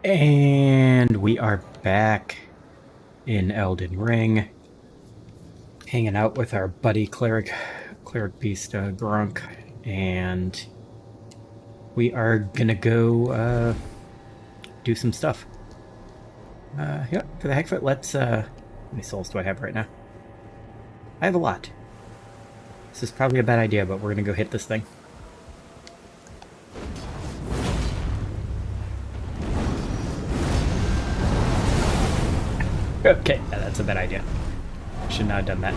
And we are back in Elden Ring, hanging out with our buddy cleric beast Grunk, and we are gonna go do some stuff. Yeah, for the heck of it, let's. How many souls do I have right now? I have a lot. This is probably a bad idea, but we're gonna go hit this thing. Okay, yeah, that's a bad idea. Should not have done that.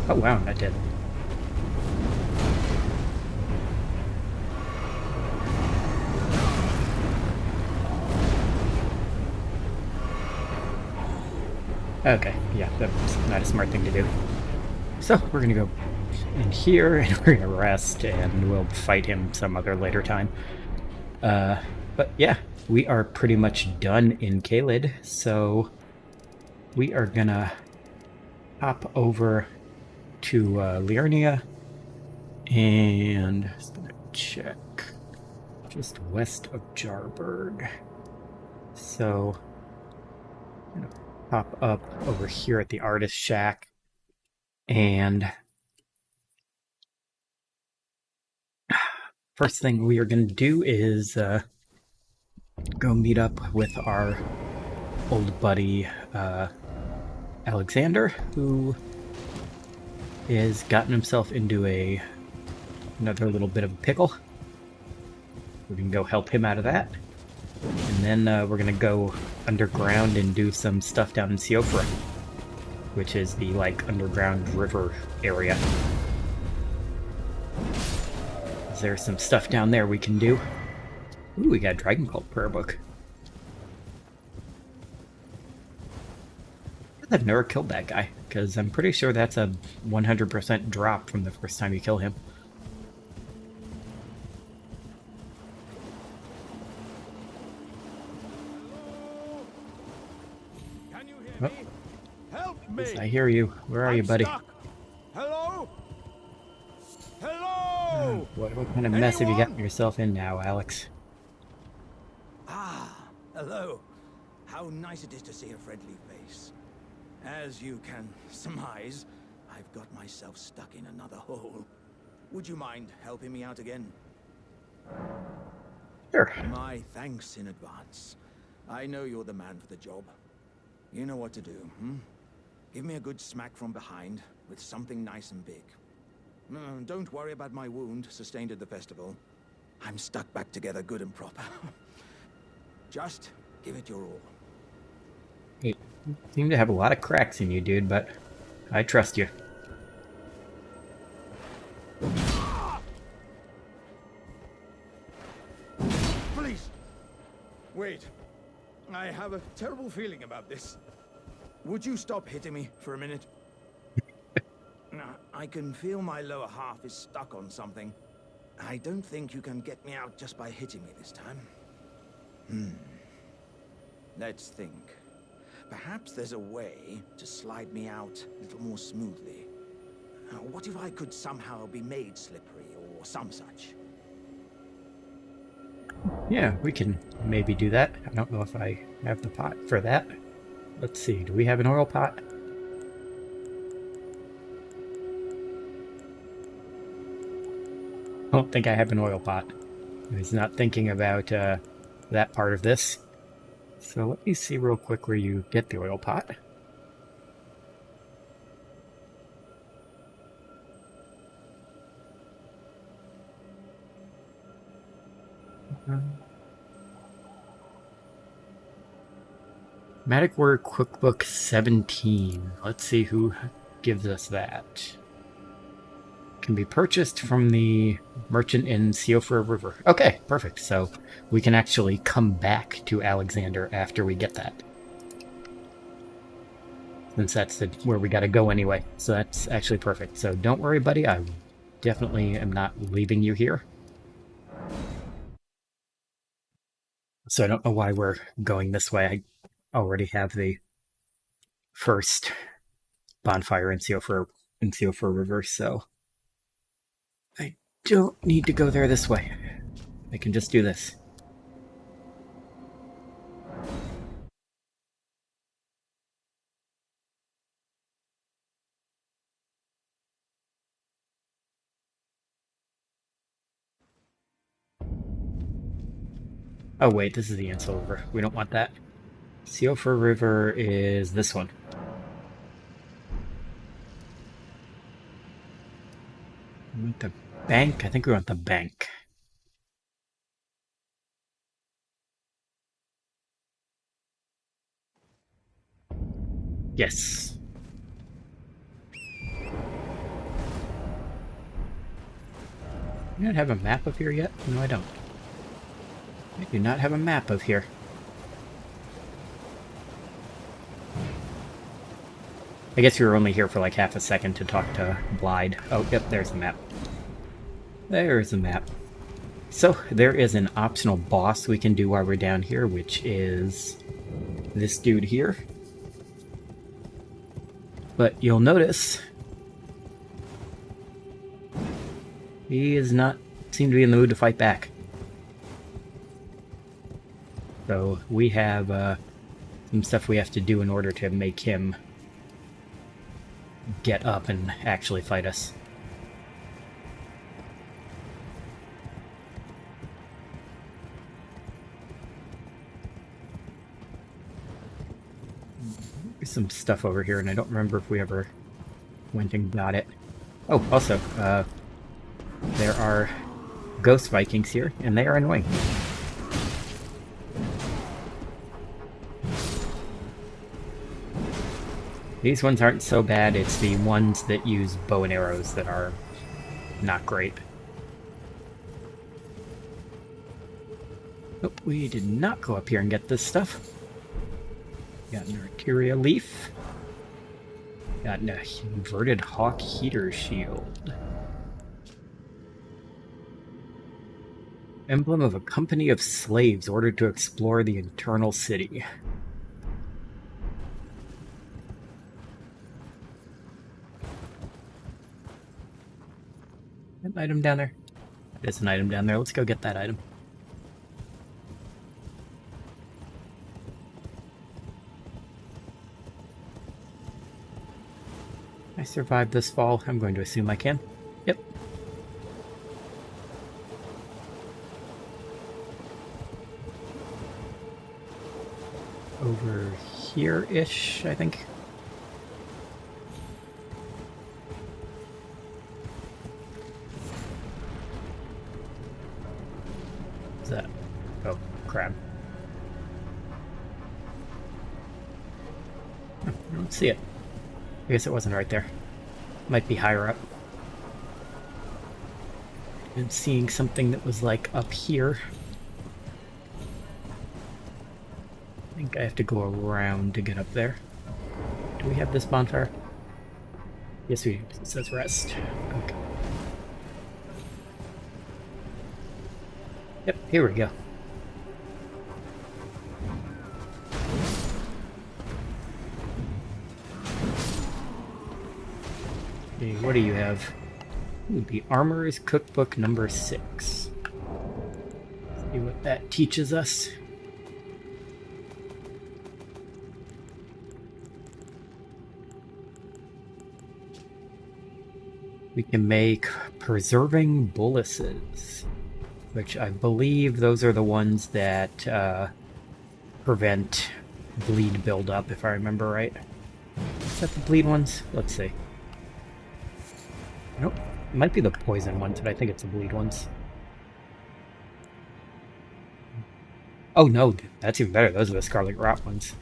Oh wow, that did. Okay, yeah, that's not a smart thing to do. So, we're gonna go in here, and we're gonna rest, and we'll fight him some other later time. But yeah, we are pretty much done in Caelid, so we are gonna hop over to Liurnia, and just gonna check just west of Jarburg. So, I'm gonna pop up over here at the Artist Shack, and first thing we are gonna do is go meet up with our old buddy Alexander, who has gotten himself into another little bit of a pickle. We can go help him out of that, and then we're gonna go underground and do some stuff down in Siofra, which is the underground river area. There's some stuff down there we can do. Ooh, we got Dragon Cult prayer book. I've never killed that guy, because I'm pretty sure that's a 100% drop from the first time you kill him. Can you hear Oh, me? Help me! yes, I hear you. Where are you, buddy? Stuck. Hello? Hello? What kind of mess have you Anyone? gotten yourself in now, Alex? Ah, hello. How nice it is to see a friendly face. As you can surmise, I've got myself stuck in another hole. Would you mind helping me out again? Sure. My thanks in advance. I know you're the man for the job. You know what to do, hmm? Give me a good smack from behind with something nice and big. Don't worry about my wound sustained at the festival. I'm stuck back together good and proper. Just give it your all. You seem to have a lot of cracks in you, dude, but I trust you. Please! Wait. I have a terrible feeling about this. Would you stop hitting me for a minute? I can feel my lower half is stuck on something. I don't think you can get me out just by hitting me this time. Let's think. Perhaps there's a way to slide me out a little more smoothly. What if I could somehow be made slippery or some such? Yeah, we can maybe do that. I don't know if I have the pot for that. Let's see, do we have an oil pot? I don't think I have an oil pot. I was not thinking about that part of this. So let me see real quick where you get the oil pot. Magic Word Cookbook 17. Let's see who gives us that. Can be purchased from the merchant in Siofra River. Okay, perfect. So we can actually come back to Alexander after we get that. since that's where we gotta go anyway. So that's actually perfect. So don't worry, buddy. I definitely am not leaving you here. So I don't know why we're going this way. I already have the first bonfire in Siofra River, so I don't need to go there this way. I can just do this. Oh wait, this is the Ansel River. We don't want that. Siofra River is this one. We want the bank? I think we want the bank. Yes. Do I not have a map of here yet? No, I don't. I do not have a map of here. I guess you were only here for like half a second to talk to Blide. Oh, yep, there's the map. There's the map. So, there is an optional boss we can do while we're down here, which is this dude here. But you'll notice he does not seem to be in the mood to fight back. So we have some stuff we have to do in order to make him get up and actually fight us. There's some stuff over here, and I don't remember if we ever went and got it. Oh, also, there are ghost Vikings here, and they are annoying. These ones aren't so bad, it's the ones that use bow and arrows that are not great. Nope, we did not go up here and get this stuff. Got an Arteria Leaf. Got an Inverted Hawk Heater Shield. Emblem of a company of slaves ordered to explore the internal city. An item down there? There's an item down there. Let's go get that item. I survived this fall. I'm going to assume I can. Yep. Over here-ish, I think. What's that? Oh, crab. I don't see it. I guess it wasn't right there. Might be higher up. And seeing something that was like up here. I think I have to go around to get up there. Do we have this bonfire? Yes, we do. It says rest. Okay. Yep, here we go. Okay, what do you have? Ooh, the Armorer's Cookbook number 6. Let's see what that teaches us. We can make preserving boluses, which I believe those are the ones that prevent bleed buildup, if I remember right. Is that the bleed ones? Let's see. Nope. It might be the poison ones, but I think it's the bleed ones. Oh no, that's even better. Those are the scarlet rot ones.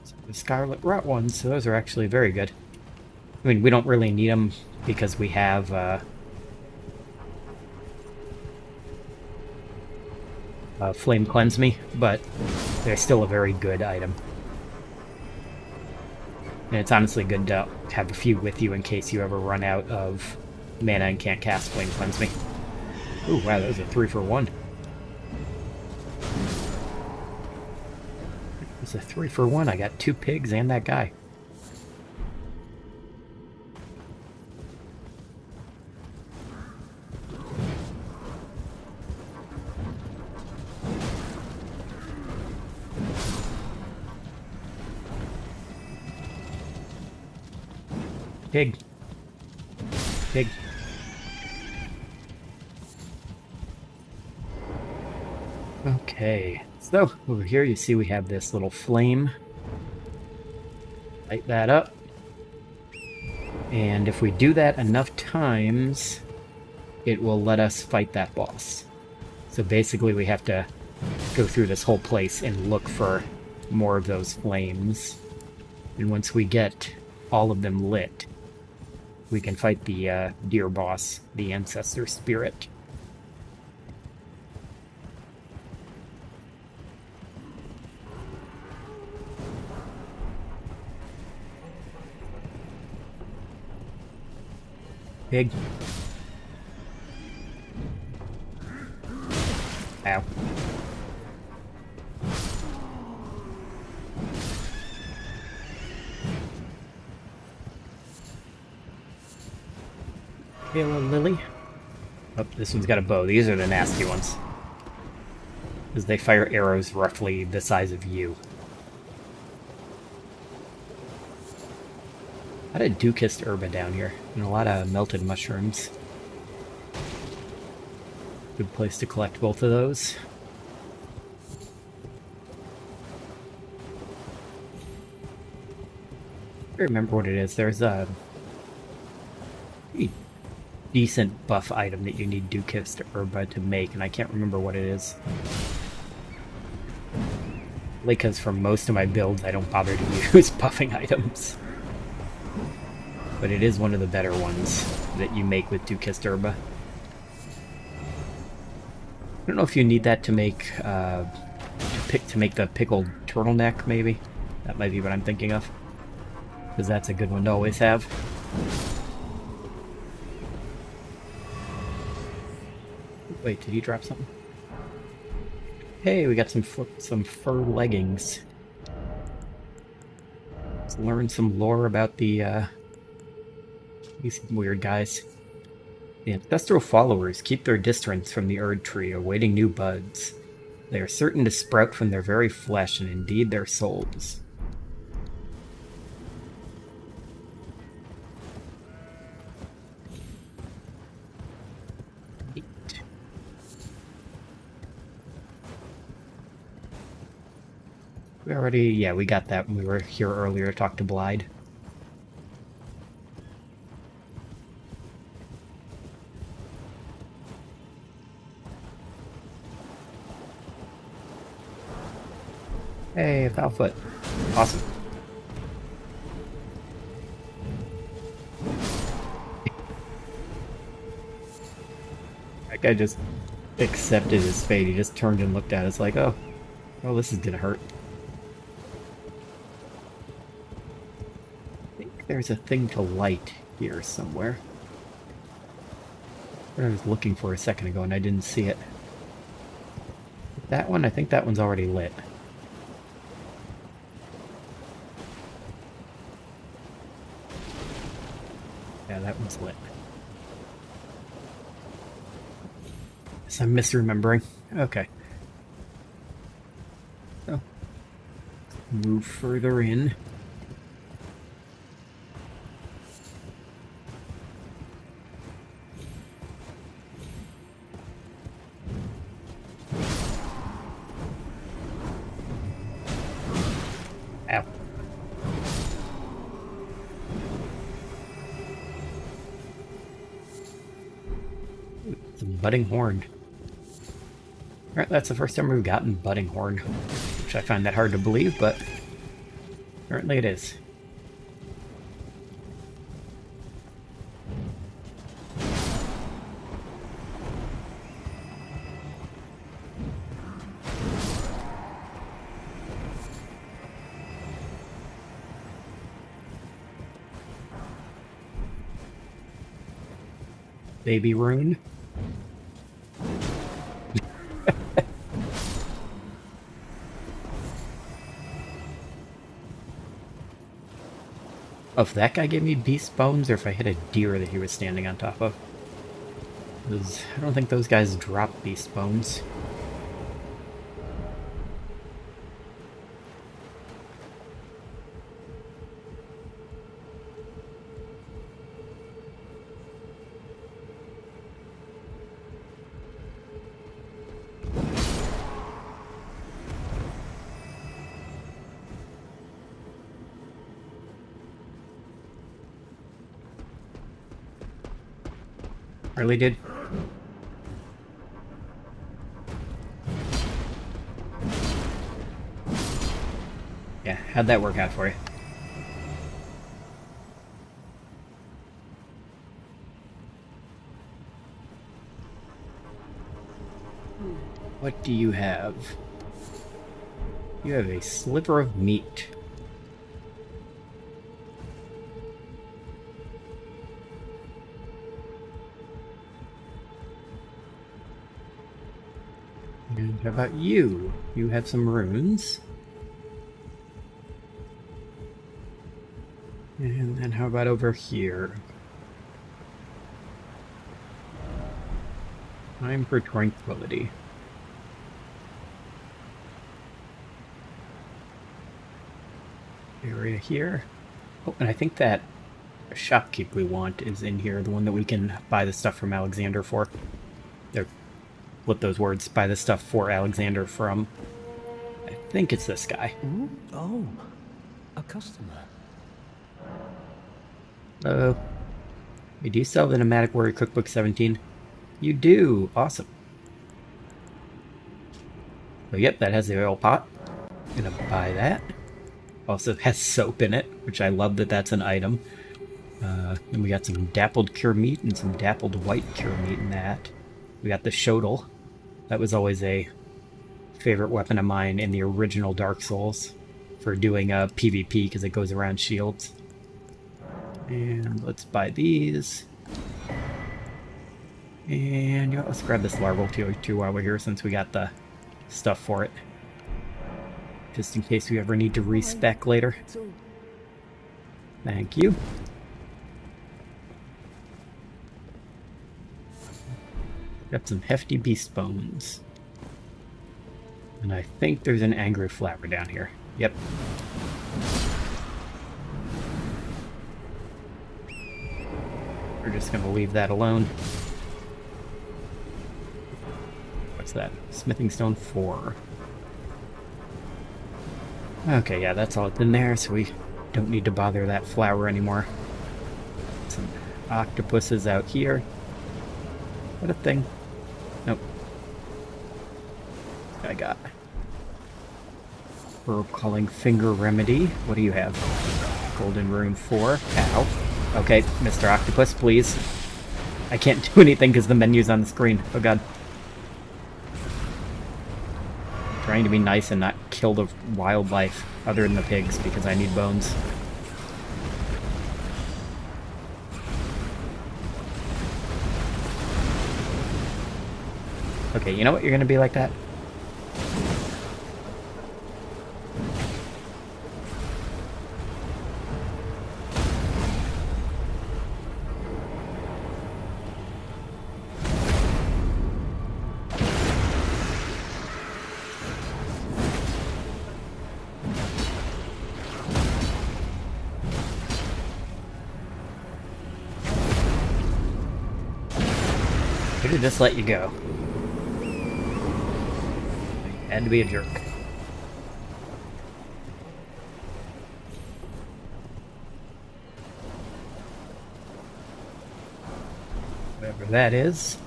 So the scarlet rot ones, so those are actually very good. I mean, we don't really need them because we have flame cleanse me, but they're still a very good item. And it's honestly good to have a few with you in case you ever run out of mana and can't cast flame cleanse me. Ooh, wow, that was a 3-for-1. It was a 3-for-1. I got 2 pigs and that guy. Pig. Pig. Okay, so over here you see we have this little flame. Light that up. And if we do that enough times, it will let us fight that boss. So basically we have to go through this whole place and look for more of those flames. And once we get all of them lit, we can fight the deer boss, the ancestor spirit. Pig. Ow. Hello, Lily. Oh, this one's got a bow. These are the nasty ones. Because they fire arrows roughly the size of you. A lot of Dukist herba down here, and a lot of melted mushrooms. Good place to collect both of those. I don't remember what it is. There's a pretty decent buff item that you need Dukist herba to make, and I can't remember what it is. Because for most of my builds, I don't bother to use buffing items. But it is one of the better ones that you make with Dukist herba. I don't know if you need that to make the pickled turtleneck, maybe. That might be what I'm thinking of. Because that's a good one to always have. Wait, did he drop something? Hey, we got some fur leggings. Let's learn some lore about the these weird guys. The ancestral followers keep their distance from the Erd tree, awaiting new buds. They are certain to sprout from their very flesh and indeed their souls. Neat. We got that when we were here earlier to talk to Blide. Hey, Foulfoot. Awesome. That guy just accepted his fate. He just turned and looked at us like, oh, well, this is gonna hurt. I think there's a thing to light here somewhere. I was looking for a second ago and I didn't see it. That one, I think that one's already lit. Yeah, that one's lit. Guess I'm misremembering. Okay. So, move further in. Ow. It's a budding horn. Alright, that's the first time we've gotten budding horn, which I find that hard to believe, but apparently it is. baby rune. Oh, if that guy gave me beast bones, or if I hit a deer that he was standing on top of. Because I don't think those guys drop beast bones. Really did. Yeah, how'd that work out for you? What do you have? You have a sliver of meat. And how about you? You have some runes. And then how about over here? Time for tranquility. Area here. Oh, and I think that shopkeep we want is in here, the one that we can buy the stuff from Alexander for. There, flip those words. Buy the stuff for Alexander from. I think it's this guy. Oh, a customer. Hey, do you sell the Nomadic Warrior Cookbook 17? You do! Awesome. So yep, that has the oil pot. Gonna buy that. Also has soap in it, which I love that that's an item. And we got some dappled cure meat and some dappled white cure meat in that. We got the shodel. That was always a favorite weapon of mine in the original Dark Souls for doing PvP because it goes around shields. And let's buy these. And you know, let's grab this larval too while we're here since we got the stuff for it. Just in case we ever need to respec later. Thank you. Got some hefty beast bones. And I think there's an angry flower down here. Yep. We're just gonna leave that alone. What's that? Smithing stone 4. Okay, yeah, that's all it's in there, so we don't need to bother that flower anymore. Some octopuses out here. What a thing. Nope. I got herb calling finger remedy. What do you have? Golden rune 4. Ow. Okay, Mr. Octopus, please. I can't do anything because the menu's on the screen. Oh god. I'm trying to be nice and not kill the wildlife other than the pigs because I need bones. Okay, you know what? You're gonna be like that? Could have just let you go. Had to be a jerk. Whatever that is.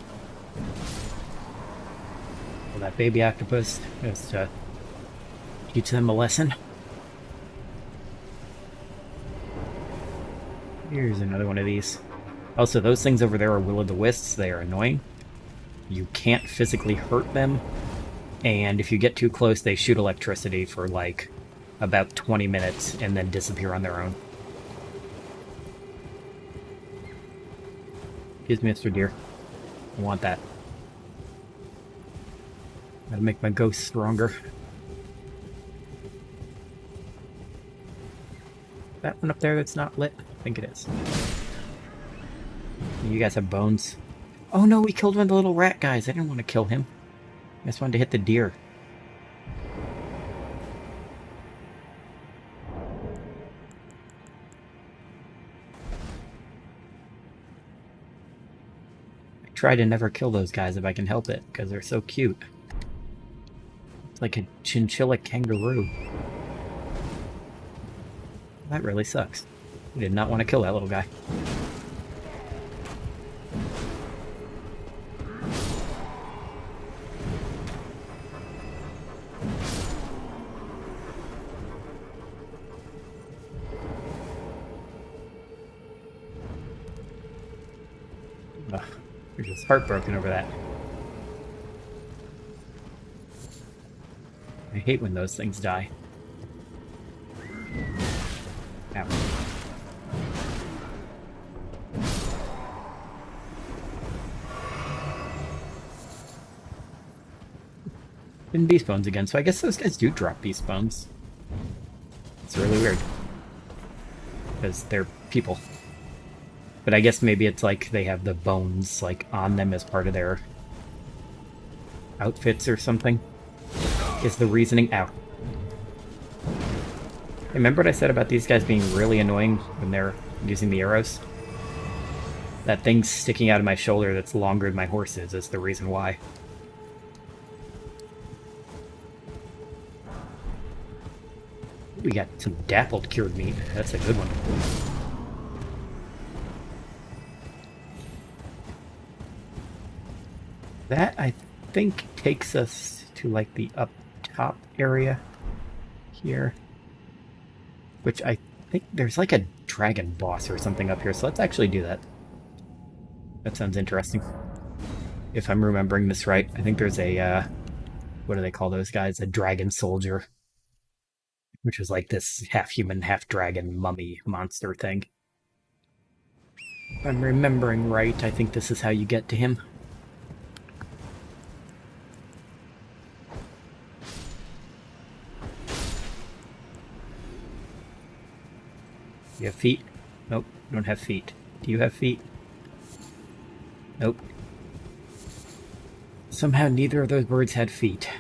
Well, that baby octopus is to teach them a lesson. Here's another one of these. Also, those things over there are will-o'-the-wisps. They are annoying. You can't physically hurt them. And if you get too close, they shoot electricity for, like, about 20 minutes and then disappear on their own. Excuse me, Mr. Deer. I want that. Gotta make my ghost stronger. That one up there that's not lit? I think it is. You guys have bones. Oh no, we killed one of the little rat guys. I didn't want to kill him. I just wanted to hit the deer. I try to never kill those guys if I can help it, because they're so cute. It's like a chinchilla kangaroo. That really sucks. I did not want to kill that little guy. Ugh, you're just heartbroken over that. I hate when those things die. Ow. Been beast bones again, so I guess those guys do drop beast bones. It's really weird. Because they're people. But I guess maybe it's like they have the bones like on them as part of their outfits or something. Is the reasoning. Ow. Remember what I said about these guys being really annoying when they're using the arrows? That thing sticking out of my shoulder that's longer than my horse's is the reason why. We got some dappled cured meat. That's a good one. That, I think, takes us to, like, the up top area here. Which I think there's, like, a dragon boss or something up here, so let's actually do that. That sounds interesting. If I'm remembering this right, I think there's a, what do they call those guys? A dragon soldier. Which is like this half-human, half-dragon mummy monster thing. If I'm remembering right, I think this is how you get to him. You have feet? Nope, you don't have feet. Do you have feet? Nope. Somehow neither of those birds had feet.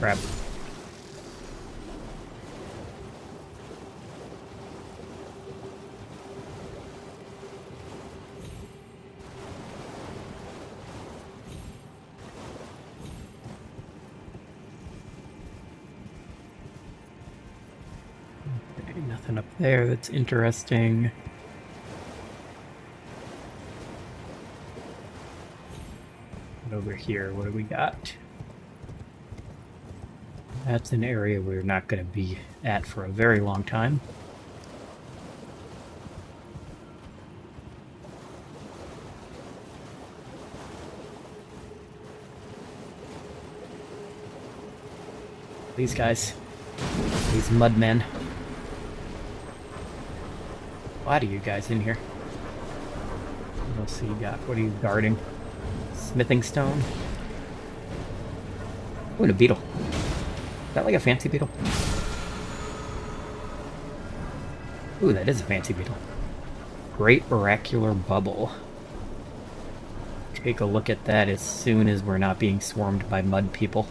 Crap. Okay, nothing up there that's interesting. And over here, what do we got? That's an area we're not going to be at for a very long time. These guys. These mudmen. A lot of you guys in here. What else you got? What are you guarding? Smithing stone? Oh, and a beetle. Is that like a fancy beetle? Ooh, that is a fancy beetle. Great oracular bubble. Take a look at that as soon as we're not being swarmed by mud people.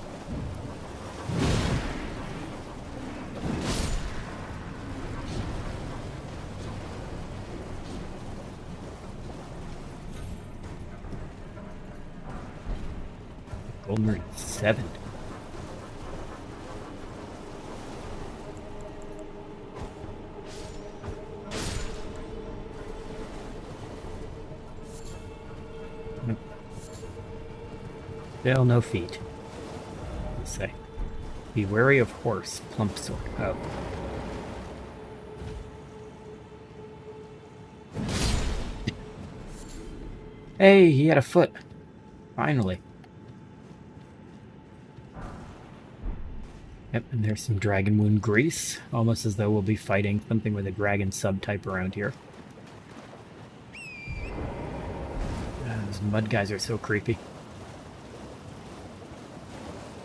Golden 7. Still no feet. Let's say. Be wary of horse, plump sword. Oh. Hey, he had a foot. Finally. Yep, and there's some dragon wound grease, almost as though we'll be fighting something with a dragon subtype around here. Those mud guys are so creepy.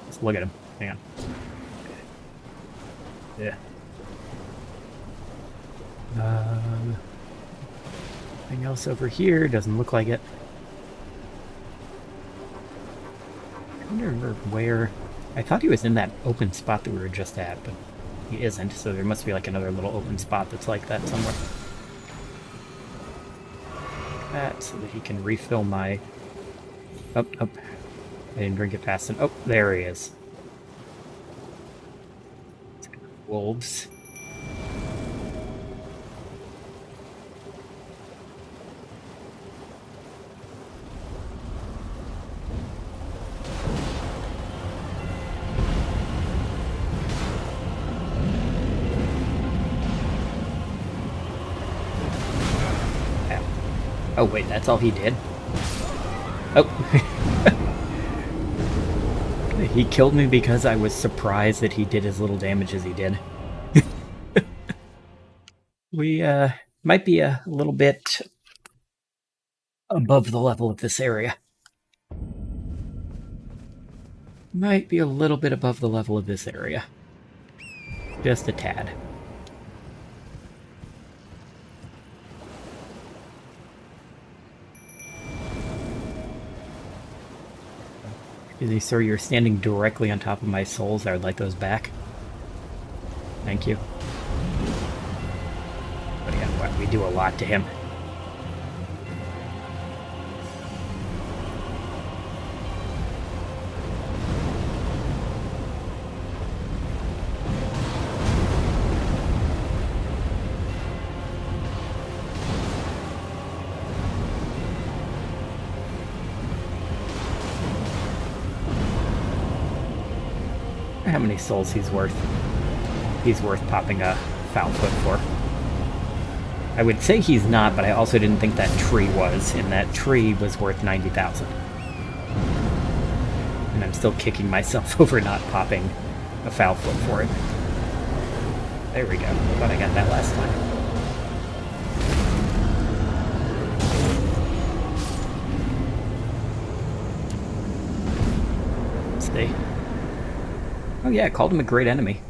Let's look at him. Hang on. Yeah. Anything else over here? Doesn't look like it. I wonder where... I thought he was in that open spot that we were just at, but he isn't, so there must be like another little open spot that's like that somewhere. That, so that he can refill my... Oh, oh. I didn't drink it fast enough. Oh, there he is. Wolves. Oh wait, that's all he did? Oh. He killed me because I was surprised that he did as little damage as he did. We, might be a little bit above the level of this area. Might be a little bit above the level of this area. Just a tad. Excuse me, sir, you're standing directly on top of my souls. I would like those back. Thank you. But yeah, wow, we do a lot to him. How many souls he's worth? He's worth popping a foul foot for. I would say he's not, but I also didn't think that tree was, and that tree was worth 90,000. And I'm still kicking myself over not popping a foul foot for it. There we go. I thought I got that last time. See? Oh yeah, I called him a great enemy.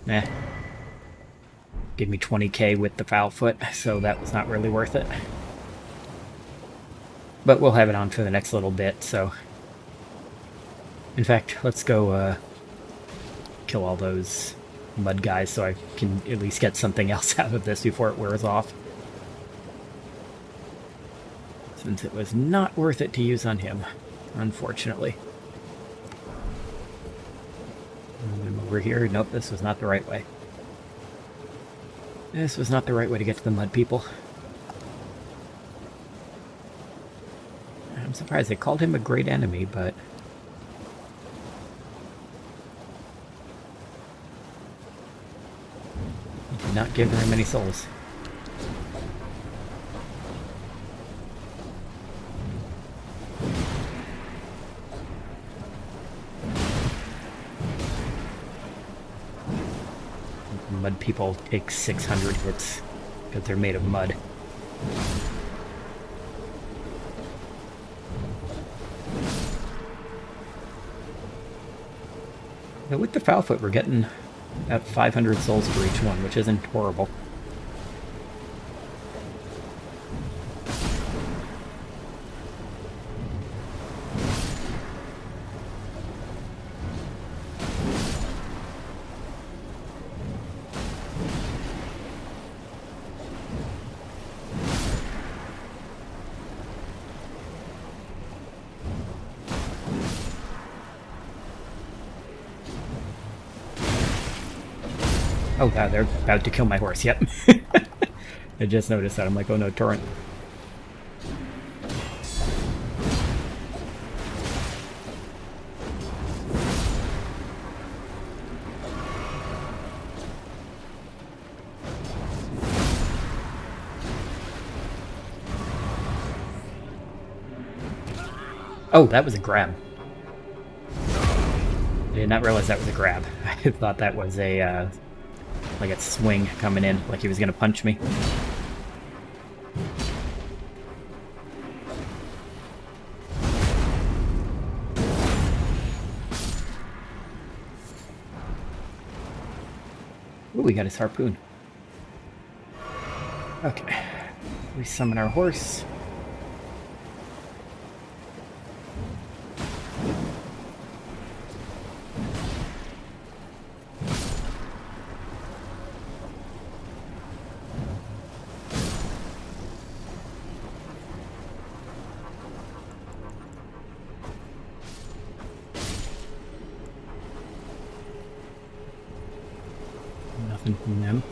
Eh. Give me 20k with the foul foot, so that was not really worth it. But we'll have it on for the next little bit, so... In fact, let's go kill all those mud guys so I can at least get something else out of this before it wears off. Since it was not worth it to use on him, unfortunately. And over here, nope, this was not the right way. This was not the right way to get to the mud people. I'm surprised they called him a great enemy, but... he did not give very many souls. Mud people take 600 hits because they're made of mud. But with the foul foot, we're getting about 500 souls for each one, which isn't horrible. Oh wow, they're about to kill my horse, yep. I just noticed that. I'm like, oh no, torrent. Oh, that was a grab. I did not realize that was a grab. I thought that was a, like a swing coming in, like he was gonna punch me. Ooh, we got his harpoon. Okay. We summon our horse. Nothing from them.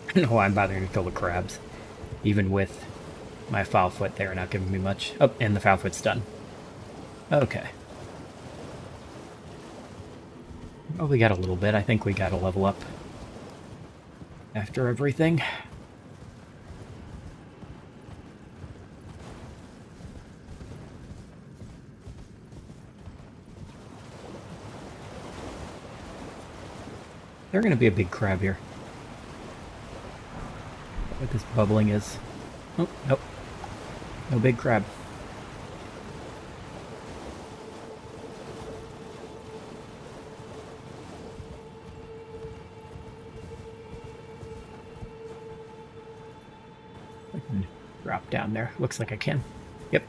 I don't know why I'm bothering to kill the crabs. Even with my foul foot, they are not giving me much. Oh, and the foul foot's done. Okay. Oh, we got a little bit. I think we got to level up after everything. They're going to be a big crab here. What this bubbling is. Oh, nope. No big crab. I can drop down there. Looks like I can. Yep.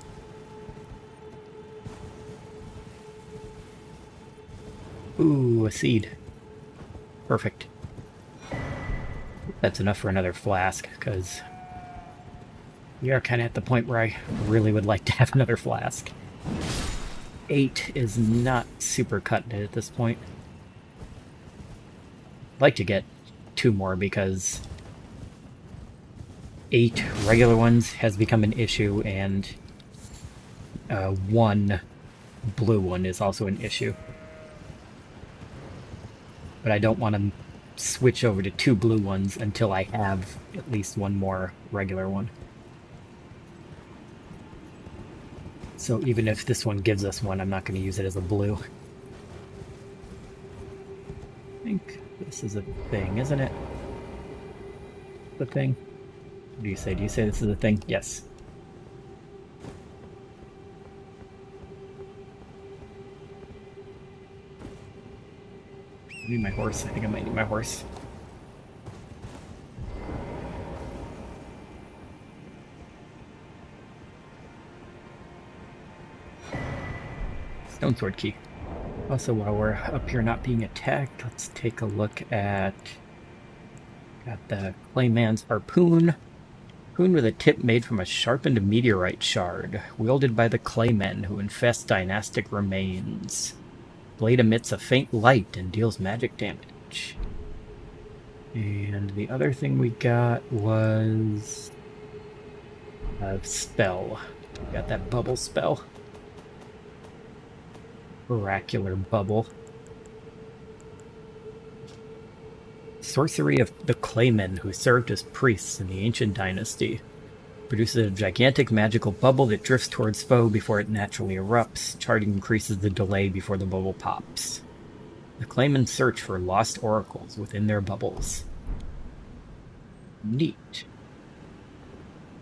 Ooh, a seed. Perfect. That's enough for another flask, because we are kind of at the point where I really would like to have another flask. 8 is not super cutting it at this point. I'd like to get 2 more, because 8 regular ones has become an issue, and 1 blue one is also an issue. But I don't want to switch over to 2 blue ones until I have at least 1 more regular one. So even if this one gives us 1, I'm not going to use it as a blue. I think this is a thing, isn't it? The thing? What do you say? Do you say this is a thing? Yes. I need my horse. I think I might need my horse. Stone sword key. Also, while we're up here not being attacked, let's take a look at... Got the Clayman's harpoon. Harpoon with a tip made from a sharpened meteorite shard, wielded by the Claymen who infest dynastic remains. Blade emits a faint light and deals magic damage. And the other thing we got was a spell. We got that bubble spell. Oracular bubble. Sorcery of the Claymen who served as priests in the ancient dynasty. Produces a gigantic magical bubble that drifts towards foe before it naturally erupts. Charging increases the delay before the bubble pops. The Claymen search for lost oracles within their bubbles. Neat.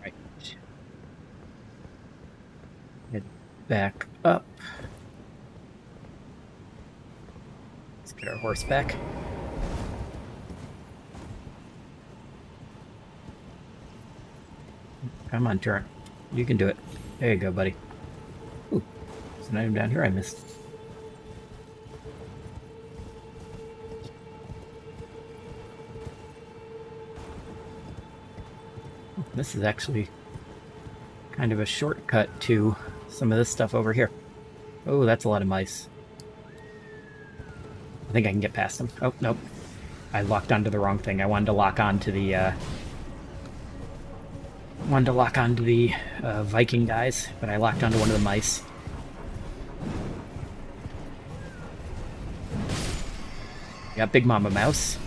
Right. Head back up. Let's get our horse back. Come on, turn. You can do it. There you go, buddy. Ooh, there's an item down here I missed. Oh, this is actually kind of a shortcut to some of this stuff over here. Oh, that's a lot of mice. I think I can get past them. Oh, nope. I locked onto the wrong thing. I wanted to lock onto the, Viking guys, but I locked onto one of the mice. Got Big Mama Mouse.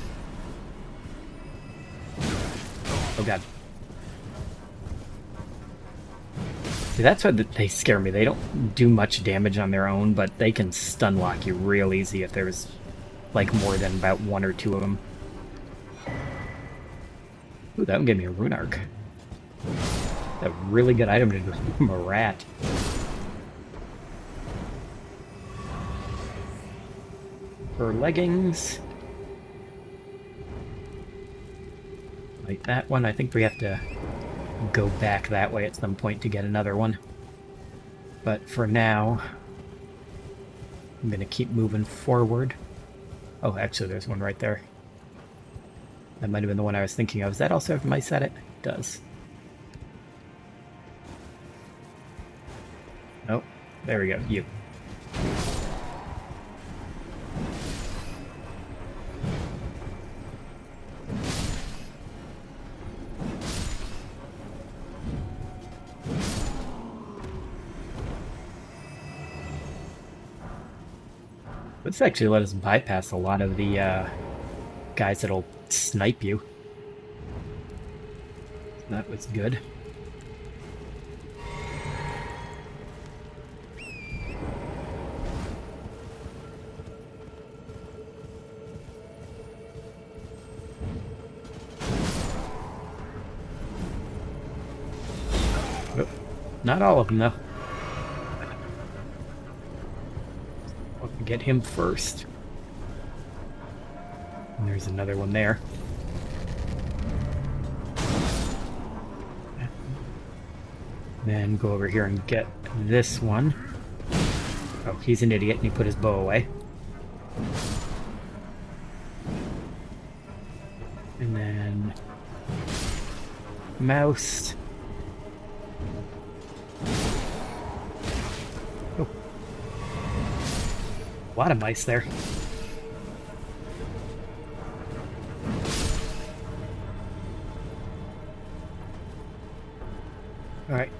Oh god. See, that's what they scare me. They don't do much damage on their own, but they can stun lock you real easy if there's like more than about one or two of them. Ooh, that one gave me a rune arc. A really good item to do from a rat. For leggings. Like that one, I think we have to go back that way at some point to get another one. But for now, I'm gonna keep moving forward. Oh, actually, there's one right there. That might have been the one I was thinking of. Does that also have mice at it? It does. Oh, there we go. You. Let's actually let us bypass a lot of the guys that'll snipe you. That was good. Oh, not all of them, though. I'll get him first. And there's another one there. Then go over here and get this one. Oh, he's an idiot and he put his bow away. And then mouse. Oh. A lot of mice there. Alright.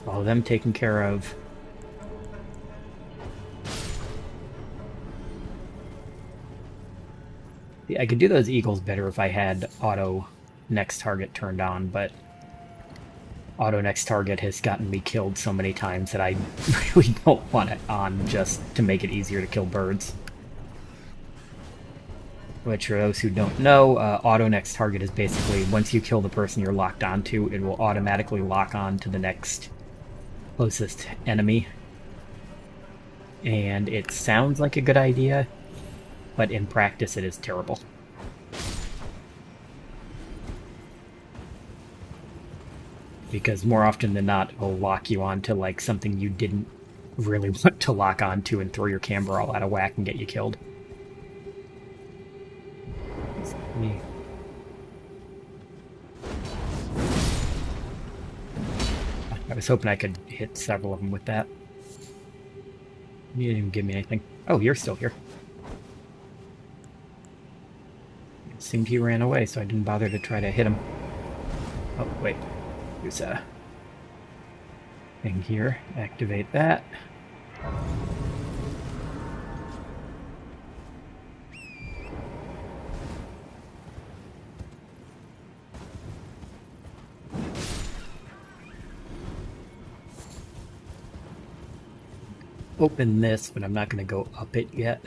All of them taken care of. I could do those eagles better if I had auto next target turned on, but auto next target has gotten me killed so many times that I really don't want it on just to make it easier to kill birds. Which, for those who don't know, auto next target is basically once you kill the person you're locked onto, it will automatically lock on to the next closest enemy. And it sounds like a good idea, but in practice it is terrible. Because more often than not, it'll lock you onto like something you didn't really want to lock onto and throw your camera all out of whack and get you killed. I was hoping I could hit several of them with that. You didn't even give me anything. Oh, you're still here. It seemed he ran away, so I didn't bother to try to hit him. Oh, wait. There's a thing here. Activate that. Open this, but I'm not going to go up it yet.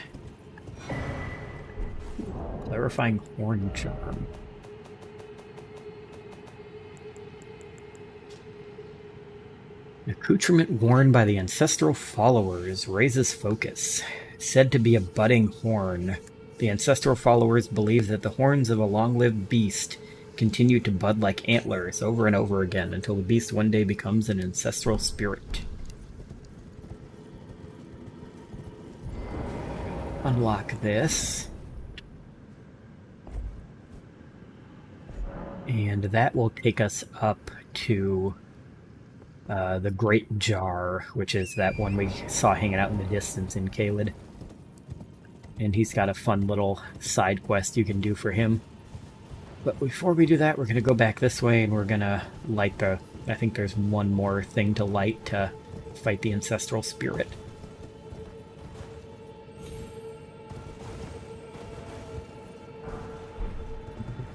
Clarifying horn charm. Accoutrement worn by the ancestral followers raises focus. Said to be a budding horn, the ancestral followers believe that the horns of a long-lived beast continue to bud like antlers over and over again until the beast one day becomes an ancestral spirit. Unlock this. And that will take us up to the Great Jar, which is that one we saw hanging out in the distance in Caelid. And he's got a fun little side quest you can do for him. But before we do that, we're going to go back this way and we're going to light the... I think there's one more thing to light to fight the ancestral spirit.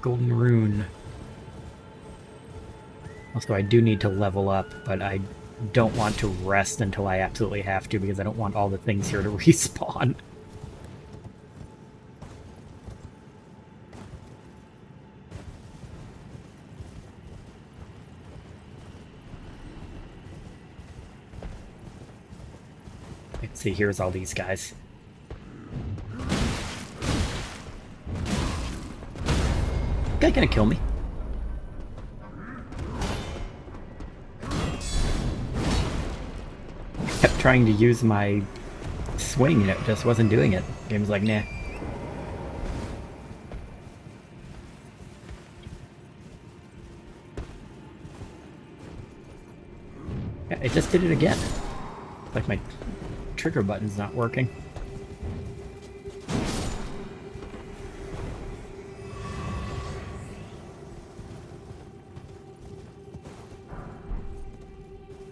Golden rune. Also, I do need to level up, but I don't want to rest until I absolutely have to, because I don't want all the things here to respawn. Let's see, here's all these guys. Guy gonna kill me? Kept trying to use my swing and it just wasn't doing it. Game's like, nah. Yeah, it just did it again. Like my trigger button's not working.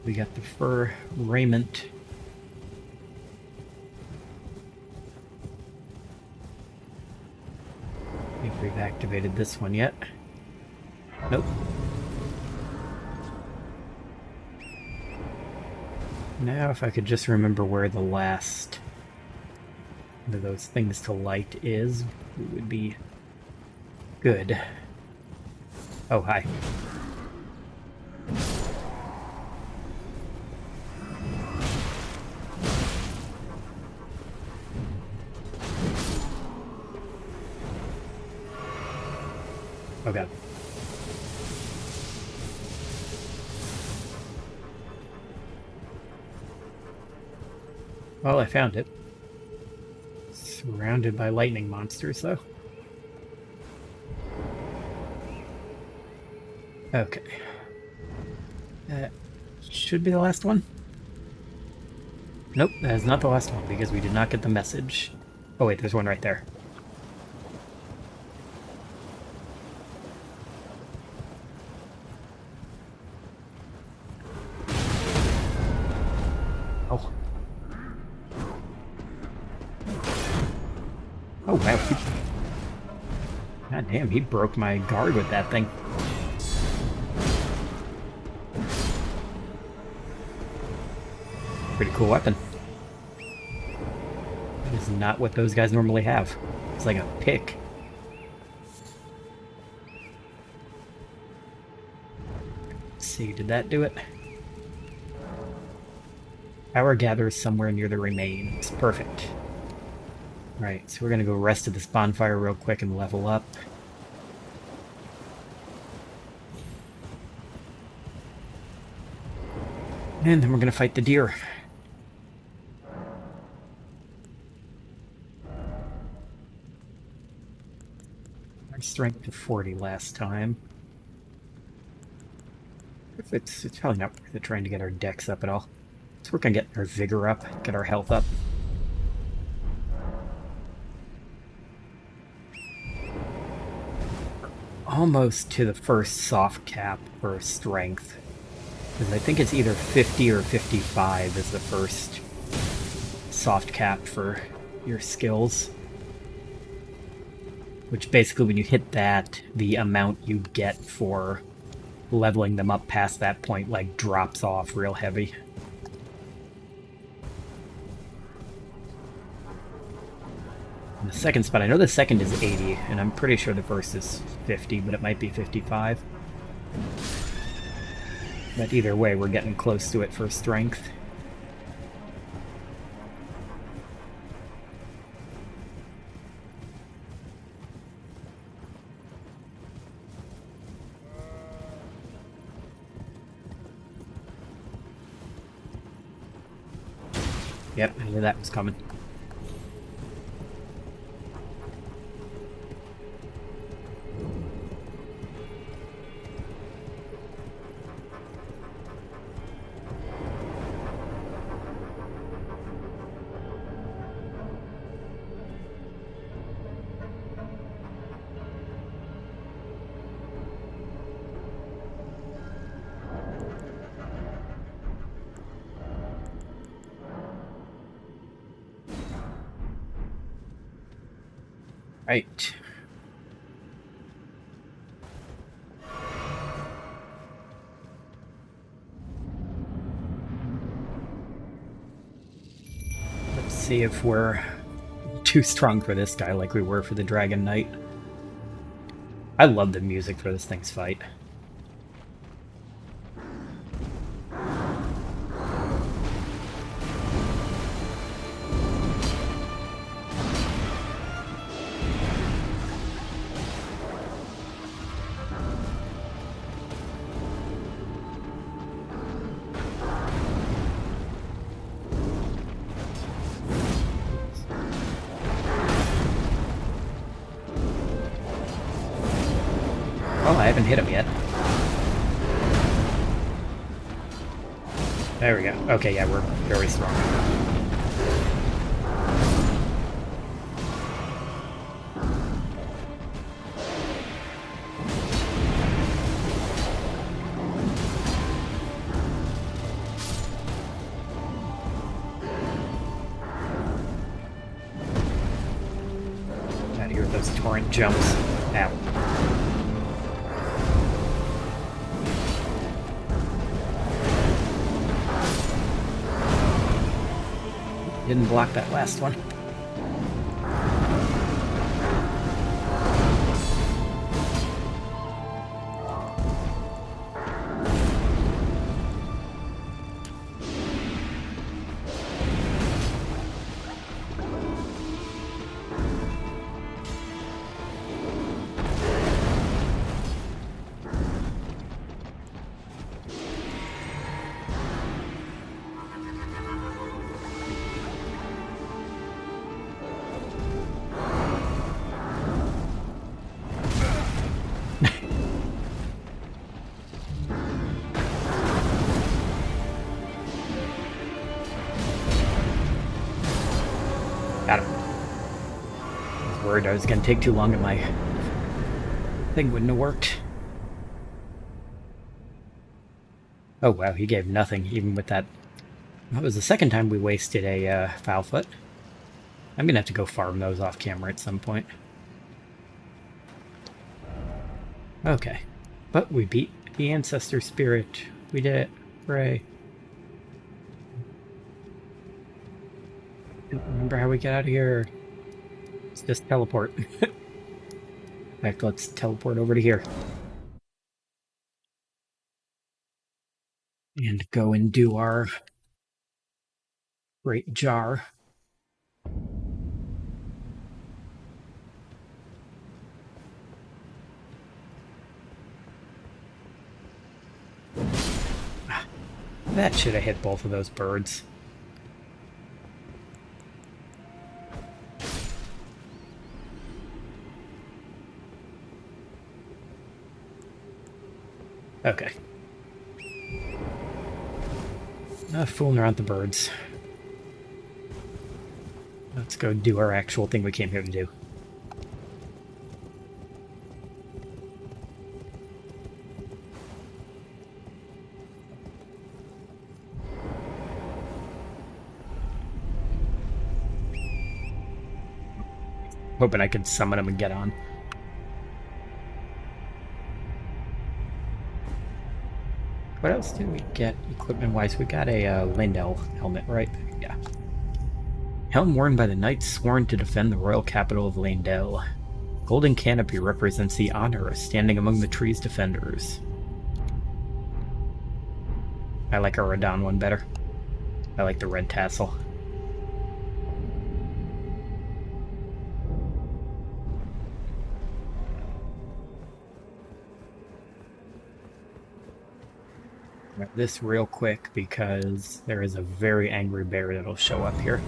We got the fur raiment. I think we've activated this one yet. Nope. Now if I could just remember where the last of those things to light is, it would be good. Oh, hi. Oh god. Well, I found it. Surrounded by lightning monsters, though. Okay. That should be the last one. Nope, that is not the last one, because we did not get the message. Oh wait, there's one right there. Oh. Oh wow. God damn, he broke my guard with that thing. Pretty cool weapon. That is not what those guys normally have. It's like a pick. Let's see, did that do it? Power gathers somewhere near the remains. Perfect. Right, so we're gonna go rest at this bonfire real quick and level up. And then we're gonna fight the deer. Our strength to 40 last time. It's probably not worth it trying to get our dex up at all. Let's work on getting our vigor up, get our health up. Almost to the first soft cap for strength. Because I think it's either 50 or 55 is the first soft cap for your skills. Which basically when you hit that, the amount you get for leveling them up past that point like drops off real heavy. And the second spot, I know the second is 80, and I'm pretty sure the first is 50, but it might be 55. But either way, we're getting close to it for strength. Yep, I knew that was coming. Right. see if we're too strong for this guy like we were for the Dragon Knight. I love the music for this thing's fight. Oh, I haven't hit him yet. There we go. Okay, yeah, we're very strong. Out of here with those torrent jumps. Ow. Didn't block that last one. Got him. I was worried I was going to take too long and my thing wouldn't have worked. Oh wow, he gave nothing, even with that. That was the second time we wasted a foul foot. I'm going to have to go farm those off camera at some point. Okay. But we beat the Ancestor Spirit. We did it. Hooray. Don't remember how we get out of here. Let's just teleport. In fact, let's teleport over to here. And go and do our great jar. That should have hit both of those birds. Okay. Enough fooling around the birds. Let's go do our actual thing we came here to do. Hoping I could summon him and get on. What else did we get equipment-wise? We got a Lindell helmet, right? Yeah. Helm worn by the knights sworn to defend the royal capital of Lindell. Golden canopy represents the honor of standing among the tree's defenders. I like our Radon one better. I like the red tassel. This real quick because there is a very angry bear that'll show up here.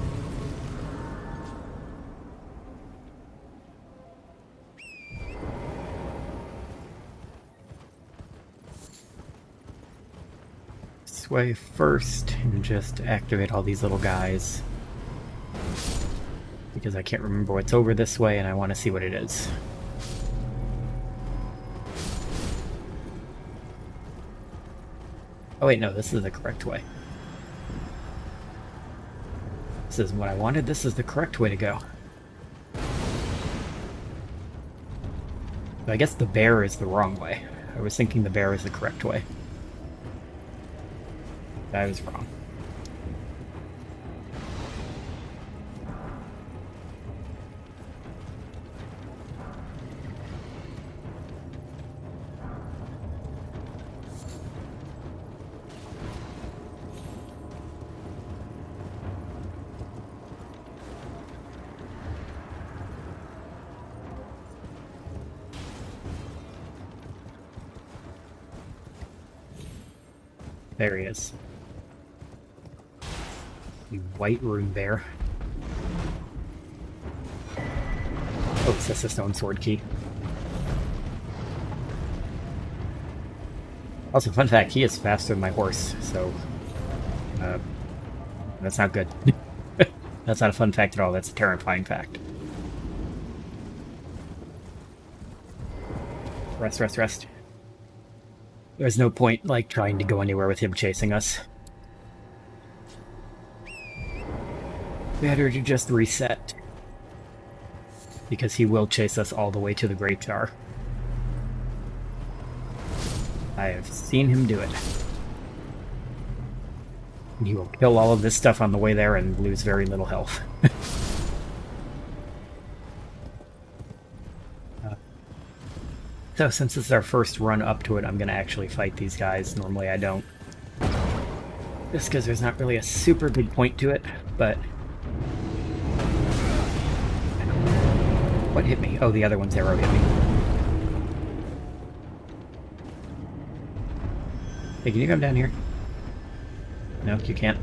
This way first and just activate all these little guys because I can't remember what's over this way and I want to see what it is. Oh wait, no, this is the correct way. This isn't what I wanted, this is the correct way to go. I guess the bear is the wrong way. I was thinking the bear is the correct way. I was wrong. There he is. You white rune bear. Oh, it's just a stone sword key. Also, fun fact, he is faster than my horse, so that's not good. That's not a fun fact at all, that's a terrifying fact. Rest, rest, rest. There's no point, like, trying to go anywhere with him chasing us. Better to just reset. Because he will chase us all the way to the Great Jar. I have seen him do it. And he will kill all of this stuff on the way there and lose very little health. So since it's our first run up to it, I'm going to actually fight these guys. Normally I don't. Just because there's not really a super big point to it, but... What hit me? Oh, the other one's arrow hit me. Hey, can you come down here? No, you can't.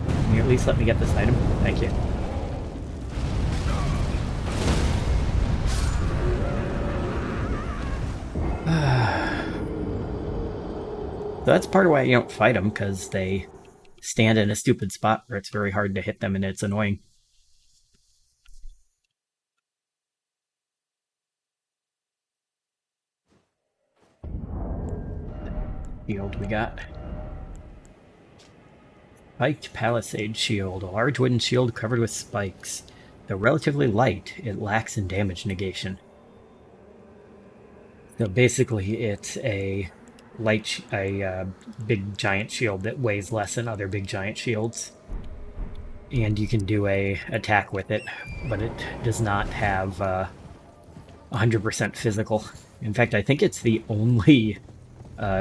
Can you at least let me get this item? Thank you. So that's part of why you don't fight them, because they stand in a stupid spot where it's very hard to hit them and it's annoying. Shield we got. Spiked Palisade Shield, a large wooden shield covered with spikes. Though relatively light, it lacks in damage negation. So basically it's a big giant shield that weighs less than other big giant shields. And you can do a attack with it, but it does not have 100% physical. In fact, I think it's the only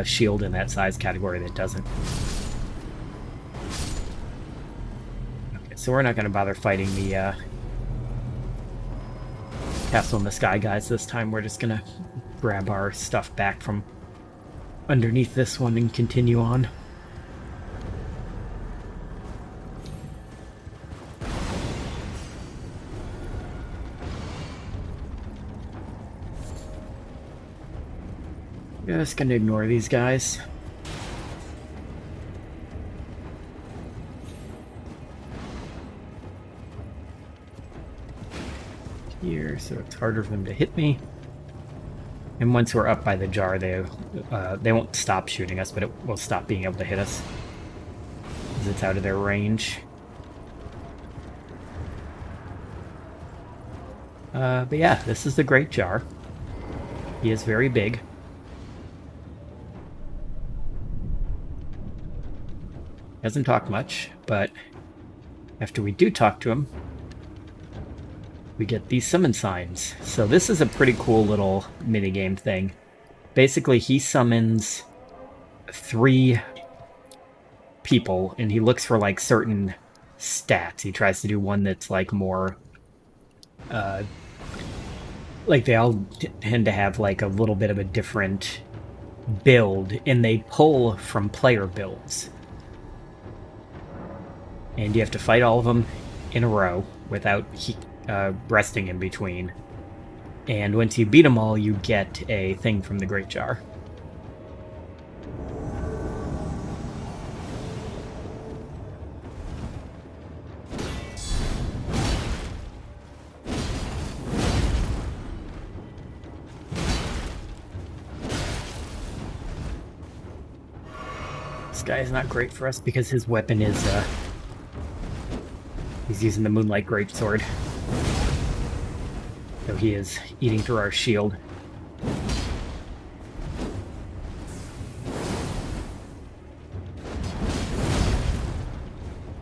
shield in that size category that doesn't. Okay, so we're not going to bother fighting the Castle in the Sky guys this time. We're just going to grab our stuff back from underneath this one and continue on. Just gonna ignore these guys. Here, so it's harder for them to hit me. And once we're up by the jar, they won't stop shooting us, but it will stop being able to hit us, because it's out of their range. But yeah, this is the Great Jar. He is very big. Doesn't talk much, but after we do talk to him, we get these summon signs. So this is a pretty cool little minigame thing. Basically, he summons 3 people, and he looks for, like, certain stats. He tries to do one that's, like, more... like, they all tend to have, like, a little bit of a different build, and they pull from player builds. And you have to fight all of them in a row without resting in between. And once you beat them all, you get a thing from the Great Jar. This guy is not great for us because his weapon is, he's using the Moonlight Greatsword. So he is eating through our shield.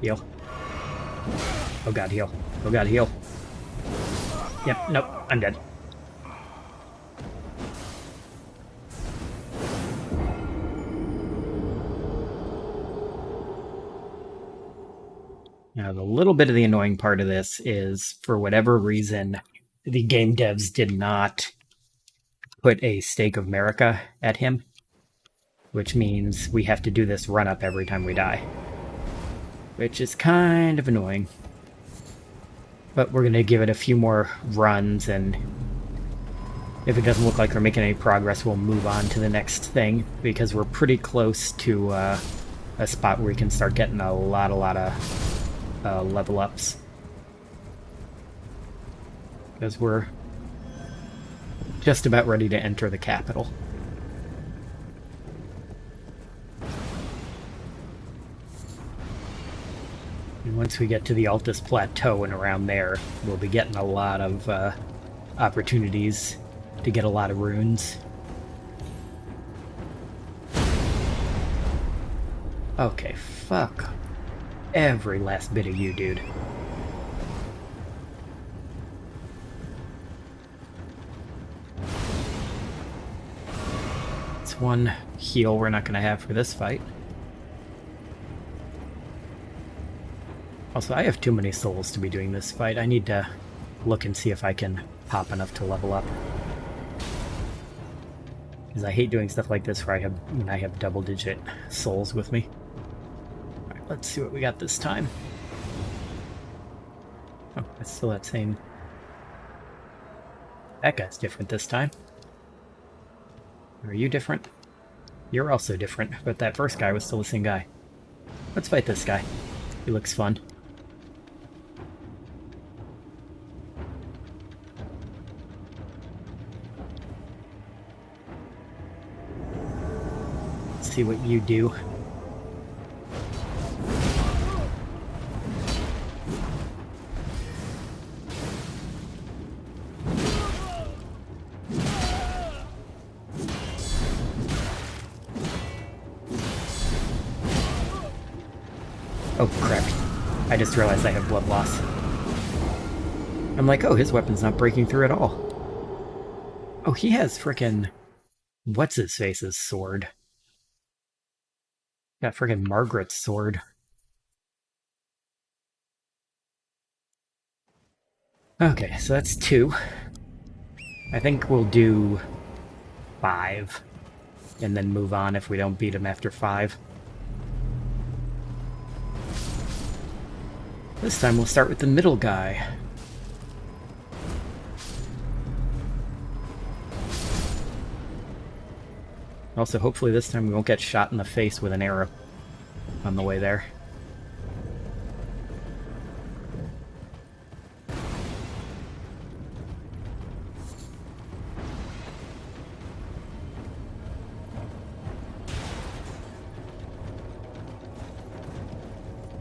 Heal. Oh god, heal. Oh god, heal. Yep, nope, I'm dead. Now, the little bit of the annoying part of this is, for whatever reason, the game devs did not put a stake of America at him, which means we have to do this run-up every time we die. Which is kind of annoying. But we're going to give it a few more runs, and if it doesn't look like we're making any progress, we'll move on to the next thing, because we're pretty close to a spot where we can start getting a lot of level ups. Because we're just about ready to enter the capital. And once we get to the Altus Plateau and around there, we'll be getting a lot of opportunities to get a lot of runes. Okay, fuck every last bit of you, dude. It's one heal we're not going to have for this fight. Also, I have too many souls to be doing this fight. I need to look and see if I can pop enough to level up. Because I hate doing stuff like this where I have double-digit souls with me. Alright, let's see what we got this time. Oh, that's still that same... That guy's different this time. Are you different? You're also different, but that first guy was still the same guy. Let's fight this guy. He looks fun. See what you do. Oh crap. I just realized I have blood loss. I'm like, oh, his weapon's not breaking through at all. Oh, he has frickin' what's-his-face's sword. Got friggin' Margaret's sword. Okay, so that's 2. I think we'll do 5. And then move on if we don't beat him after 5. This time we'll start with the middle guy. Also, hopefully this time we won't get shot in the face with an arrow on the way there.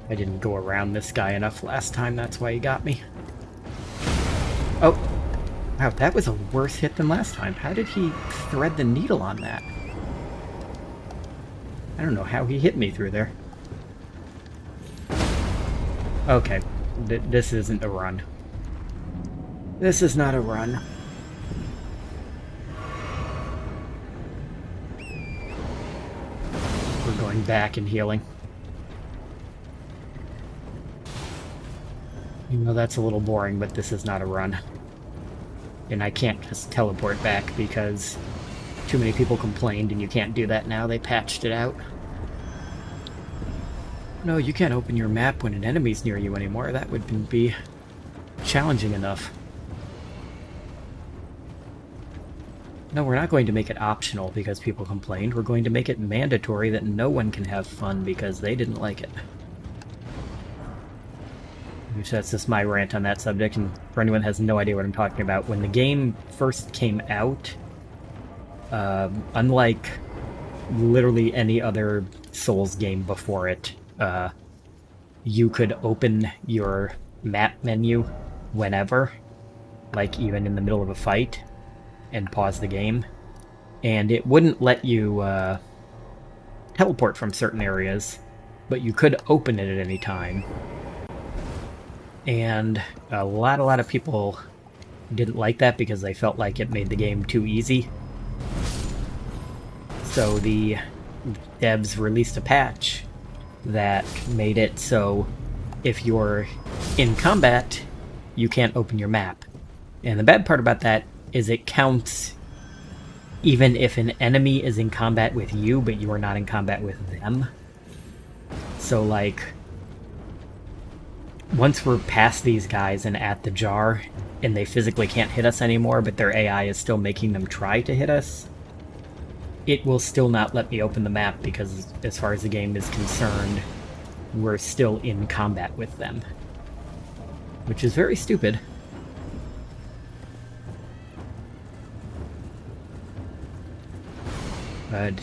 I didn't go around this guy enough last time, that's why he got me. Oh! Wow, that was a worse hit than last time. How did he thread the needle on that? I don't know how he hit me through there. Okay, this isn't a run. This is not a run. We're going back and healing. You know, that's a little boring, but this is not a run. And I can't just teleport back because too many people complained and you can't do that now. They patched it out. No, you can't open your map when an enemy's near you anymore. That would be challenging enough. No, we're not going to make it optional because people complained. We're going to make it mandatory that no one can have fun because they didn't like it. Which that's just my rant on that subject, and for anyone that has no idea what I'm talking about, when the game first came out, unlike literally any other Souls game before it, you could open your map menu whenever, like even in the middle of a fight, and pause the game, and it wouldn't let you teleport from certain areas, but you could open it at any time. And a lot of people didn't like that because they felt like it made the game too easy. So the devs released a patch that made it so if you're in combat, you can't open your map. And the bad part about that is it counts even if an enemy is in combat with you, but you are not in combat with them. So, like, once we're past these guys and at the jar, and they physically can't hit us anymore, but their AI is still making them try to hit us, it will still not let me open the map because, as far as the game is concerned, we're still in combat with them. Which is very stupid. But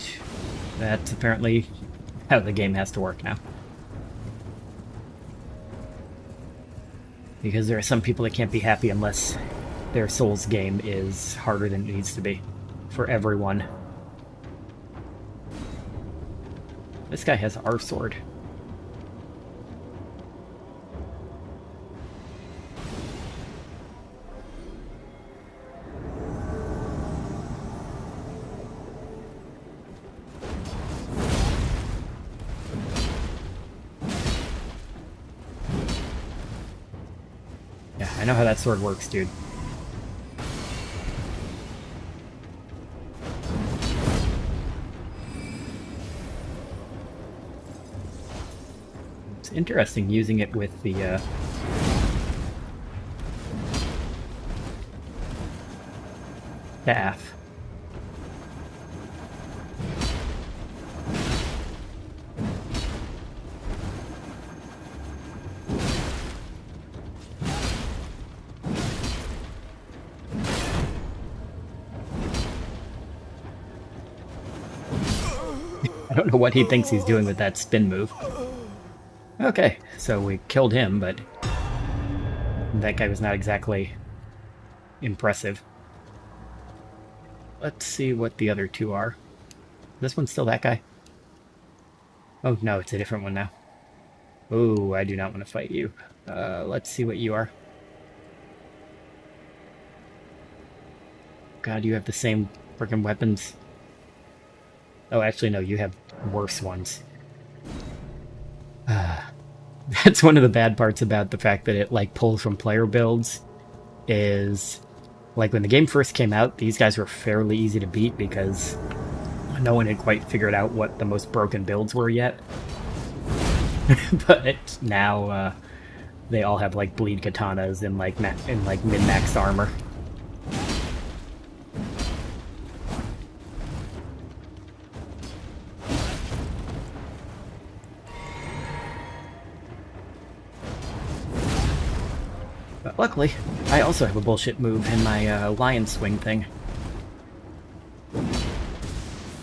that's apparently how the game has to work now. Because there are some people that can't be happy unless their Souls game is harder than it needs to be. For everyone. This guy has our sword. Yeah, I know how that sword works, dude. It's interesting using it with the staff. I don't know what he thinks he's doing with that spin move. Okay, so we killed him, but that guy was not exactly impressive. Let's see what the other two are. This one's still that guy? Oh, no, it's a different one now. Oh, I do not want to fight you. Let's see what you are. God, you have the same freaking weapons. Oh, actually, no, you have worse ones. That's one of the bad parts about the fact that it, like, pulls from player builds, is, like, when the game first came out, these guys were fairly easy to beat because no one had quite figured out what the most broken builds were yet. But now, they all have, like, bleed katanas and, like, min-maxed armor. But luckily, I also have a bullshit move in my lion swing thing.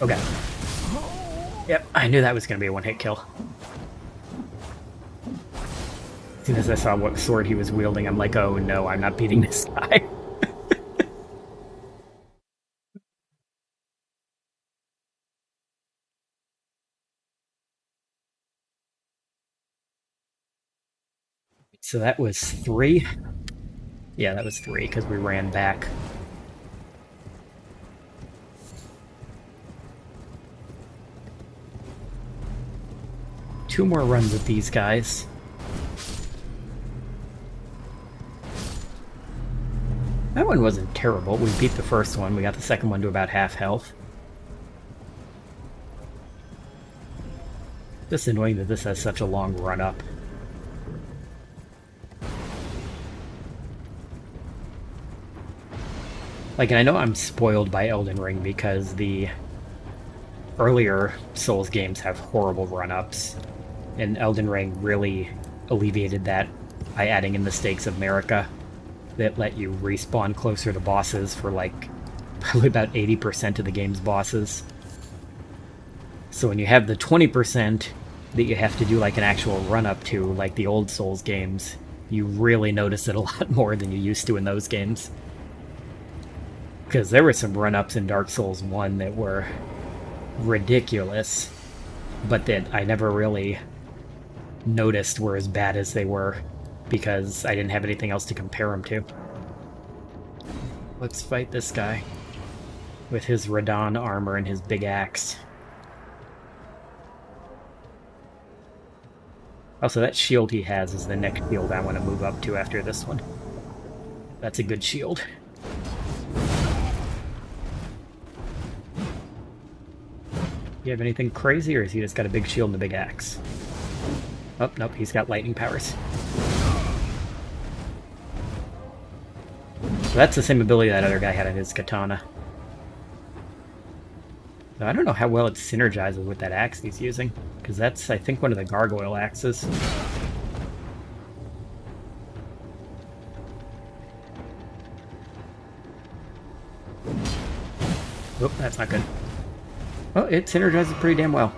Okay. Yep, I knew that was going to be a one-hit kill. As soon as I saw what sword he was wielding, I'm like, oh no, I'm not beating this guy. So that was 3? Yeah, that was 3, because we ran back. Two more runs with these guys. That one wasn't terrible. We beat the first one. We got the second one to about half health. Just annoying that this has such a long run-up. Like, and I know I'm spoiled by Elden Ring because the earlier Souls games have horrible run-ups, and Elden Ring really alleviated that by adding in the stakes of Marika that let you respawn closer to bosses for, like, probably about 80% of the game's bosses. So when you have the 20% that you have to do, like, an actual run-up to, like the old Souls games, you really notice it a lot more than you used to in those games. Because there were some run-ups in Dark Souls 1 that were ridiculous, but that I never really noticed were as bad as they were, because I didn't have anything else to compare them to. Let's fight this guy with his Radon armor and his big axe. Also, that shield he has is the next shield I want to move up to after this one. That's a good shield. You have anything crazy, or has he just got a big shield and a big axe? Oh, nope, he's got lightning powers. So that's the same ability that other guy had on his katana. So I don't know how well it synergizes with that axe he's using, because that's, I think, one of the gargoyle axes. Oh, that's not good. Oh, it synergizes pretty damn well.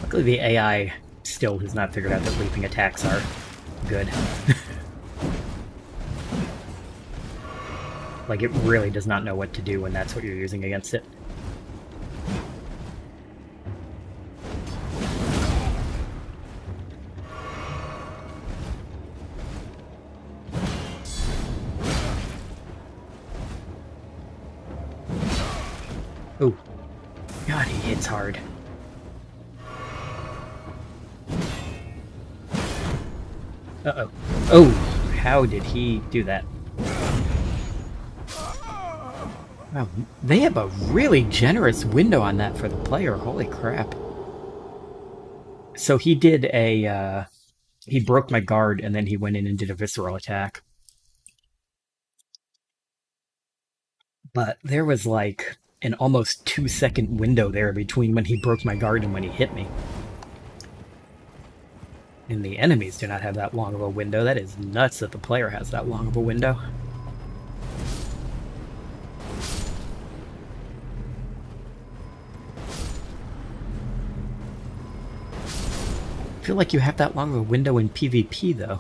Luckily the AI still has not figured out that leaping attacks are good. Like, it really does not know what to do when that's what you're using against it. Oh, God, he hits hard. Uh-oh. Oh, how did he do that? Wow, they have a really generous window on that for the player. Holy crap. So he did a, he broke my guard and then he went in and did a visceral attack. But there was like an almost 2-second window there between when he broke my guard and when he hit me. And the enemies do not have that long of a window. That is nuts that the player has that long of a window. I feel like you have that long of a window in PvP, though.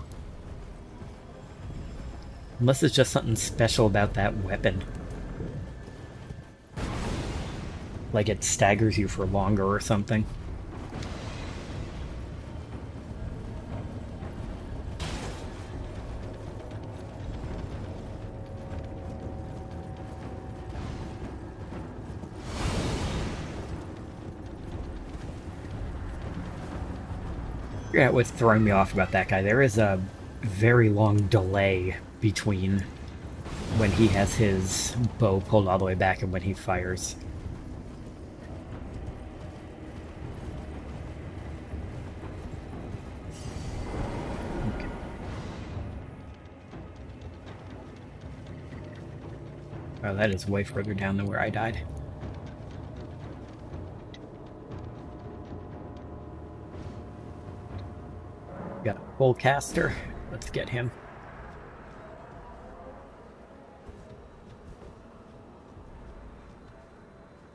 Unless it's just something special about that weapon. Like it staggers you for longer or something. Yeah, what's throwing me off about that guy, there is a very long delay between when he has his bow pulled all the way back and when he fires. Okay. Oh, that is way further down than where I died. Got a full caster. Let's get him.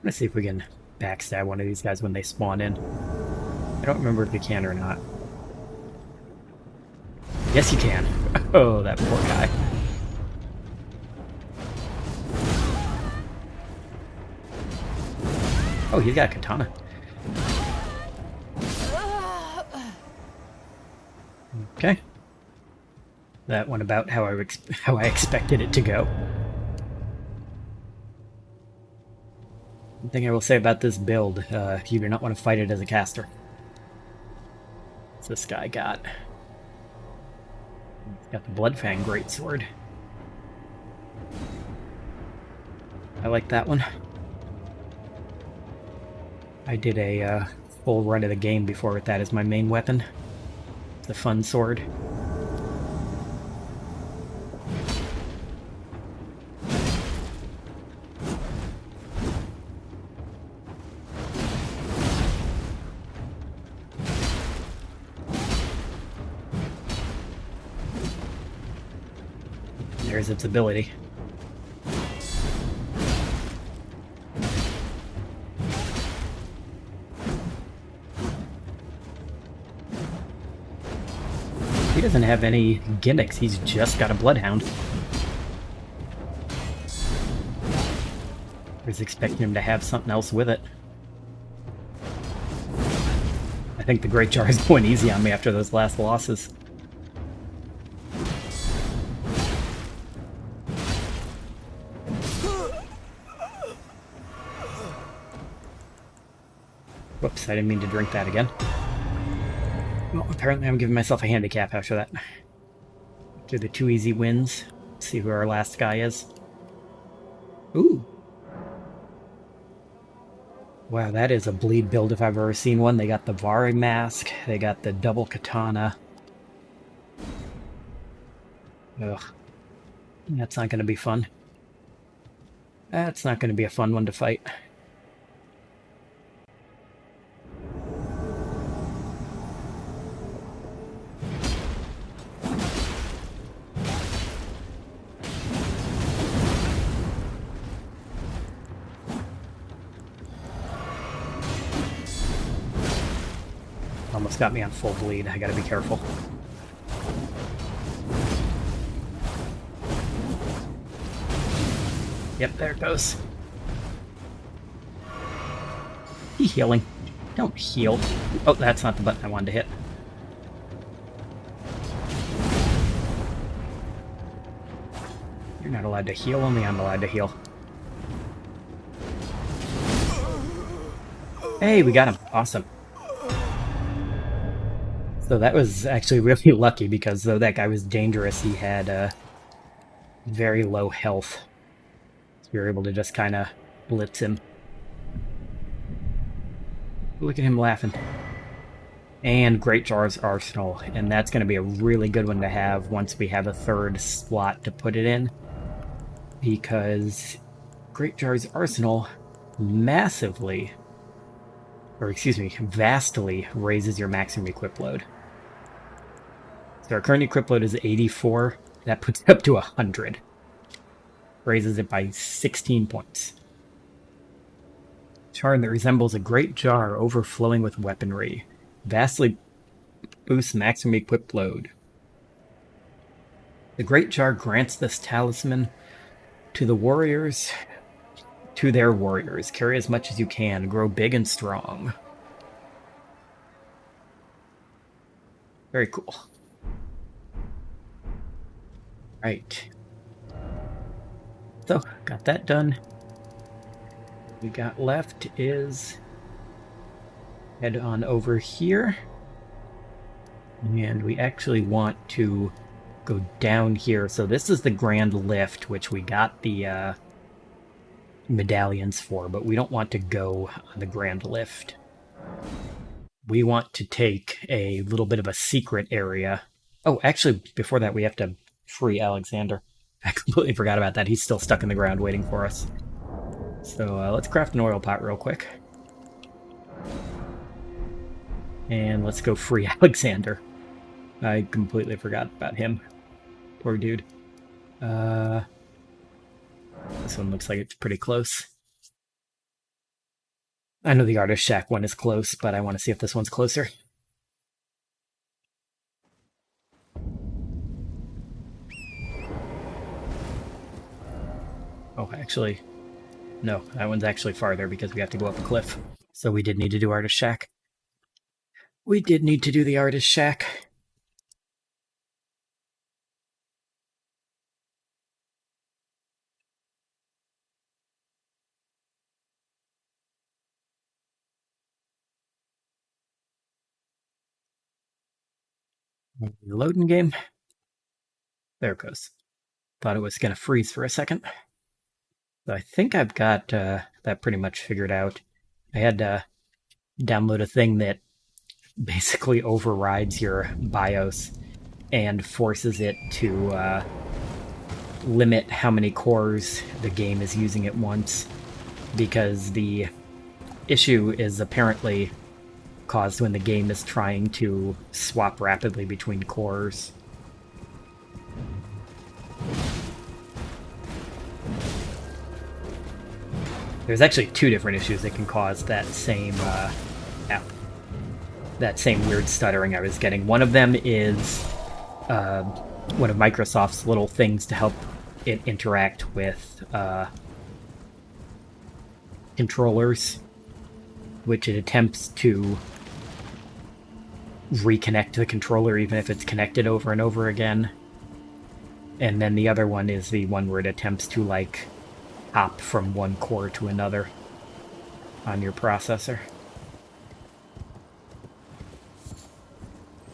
Let's see if we can backstab one of these guys when they spawn in. I don't remember if you can or not. Yes, you can. Oh, that poor guy. Oh, he's got a katana. Okay. That went about how I expected it to go. One thing I will say about this build, you do not want to fight it as a caster. What's this guy got? He's got the Bloodfang greatsword. I like that one. I did a full run of the game before with that as my main weapon. The fun sword. There's its ability. He doesn't have any gimmicks, he's just got a bloodhound. I was expecting him to have something else with it. A I think the Great Jar is going easy on me after those last losses. Whoops, I didn't mean to drink that again. Well, apparently I'm giving myself a handicap after that. After the 2 easy wins. Let's see who our last guy is. Ooh. Wow, that is a bleed build if I've ever seen one. They got the Vari mask, they got the double katana. Ugh. That's not going to be fun. That's not going to be a fun one to fight. Almost got me on full bleed. I gotta be careful. Yep, there it goes. He healing. Don't heal. Oh, that's not the button I wanted to hit. You're not allowed to heal, only I'm allowed to heal. Hey, we got him. Awesome. So that was actually really lucky because though that guy was dangerous, he had very low health. So we were able to just kind of blitz him. Look at him laughing. And Great Jar's Arsenal, and that's going to be a really good one to have once we have a third slot to put it in. Because Great Jar's Arsenal vastly raises your maximum equip load. So our current equip load is 84. That puts it up to 100. Raises it by 16 points. Charm that resembles a great jar overflowing with weaponry. Vastly boosts maximum equip load. The great jar grants this talisman to the warriors, to their warriors. Carry as much as you can. Grow big and strong. Very cool. Right. So, got that done. What we got left is head on over here. And we actually want to go down here. So this is the Grand Lift, which we got the medallions for, but we don't want to go on the Grand Lift. We want to take a little bit of a secret area. Oh, actually, before that, we have to free Alexander. I completely forgot about that. He's still stuck in the ground waiting for us. So let's craft an oil pot real quick. And let's go free Alexander. I completely forgot about him. Poor dude. This one looks like it's pretty close. I know the Artist Shack one is close, but I want to see if this one's closer. Oh, actually, no, that one's actually farther because we have to go up a cliff. So we did need to do Artist Shack. We did need to do the Artist Shack. Loading game. There it goes. Thought it was going to freeze for a second. So I think I've got that pretty much figured out. I had to download a thing that basically overrides your BIOS and forces it to limit how many cores the game is using at once, because the issue is apparently caused when the game is trying to swap rapidly between cores. There's actually 2 different issues that can cause that same weird stuttering I was getting. One of them is one of Microsoft's little things to help it interact with controllers, which it attempts to reconnect the controller even if it's connected over and over again. And then the other one is the one where it attempts to, like, hop from one core to another on your processor.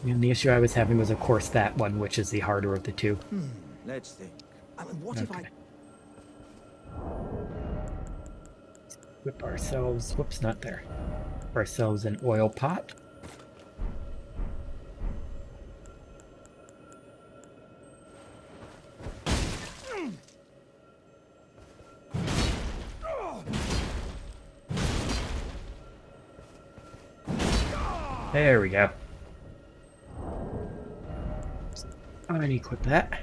And the issue I was having was, of course, that one, which is the harder of the two. Let's think. I mean, what if I... Whip ourselves... Whoops, not there. Whip ourselves an oil pot. There we go. Unequip that.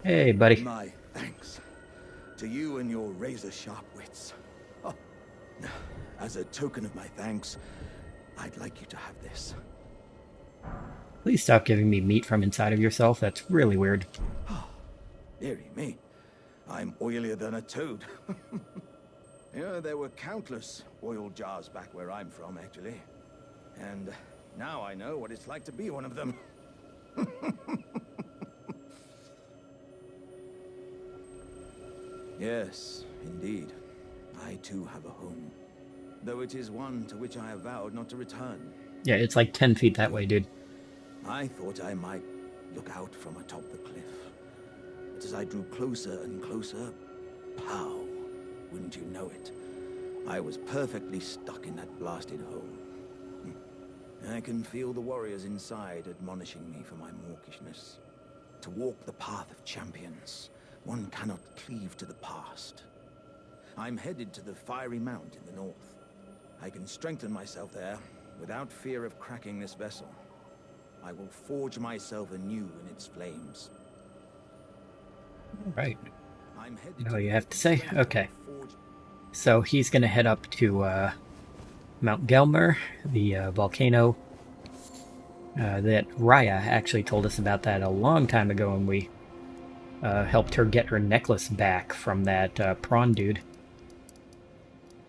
Hey, buddy. My thanks to you and your razor-sharp wits. Oh, as a token of my thanks, I'd like you to have this. Please stop giving me meat from inside of yourself. That's really weird. Dearie me, I'm oilier than a toad. Yeah, there were countless oil jars back where I'm from, actually. And now I know what it's like to be one of them. Yes, indeed. I too have a home. Though it is one to which I have vowed not to return. Yeah, it's like 10 feet that way, dude. I thought I might look out from atop the cliff. But as I drew closer and closer, pow, wouldn't you know it? I was perfectly stuck in that blasted hole. I can feel the warriors inside admonishing me for my mawkishness. To walk the path of champions, one cannot cleave to the past. I'm headed to the Fiery Mount in the north. I can strengthen myself there without fear of cracking this vessel. I will forge myself anew in its flames. Right. I'm headed All to you the have to say? strength Okay. of forge- So he's going to head up to Mount Gelmer, the volcano. That Raya actually told us about that a long time ago when we helped her get her necklace back from that prawn dude.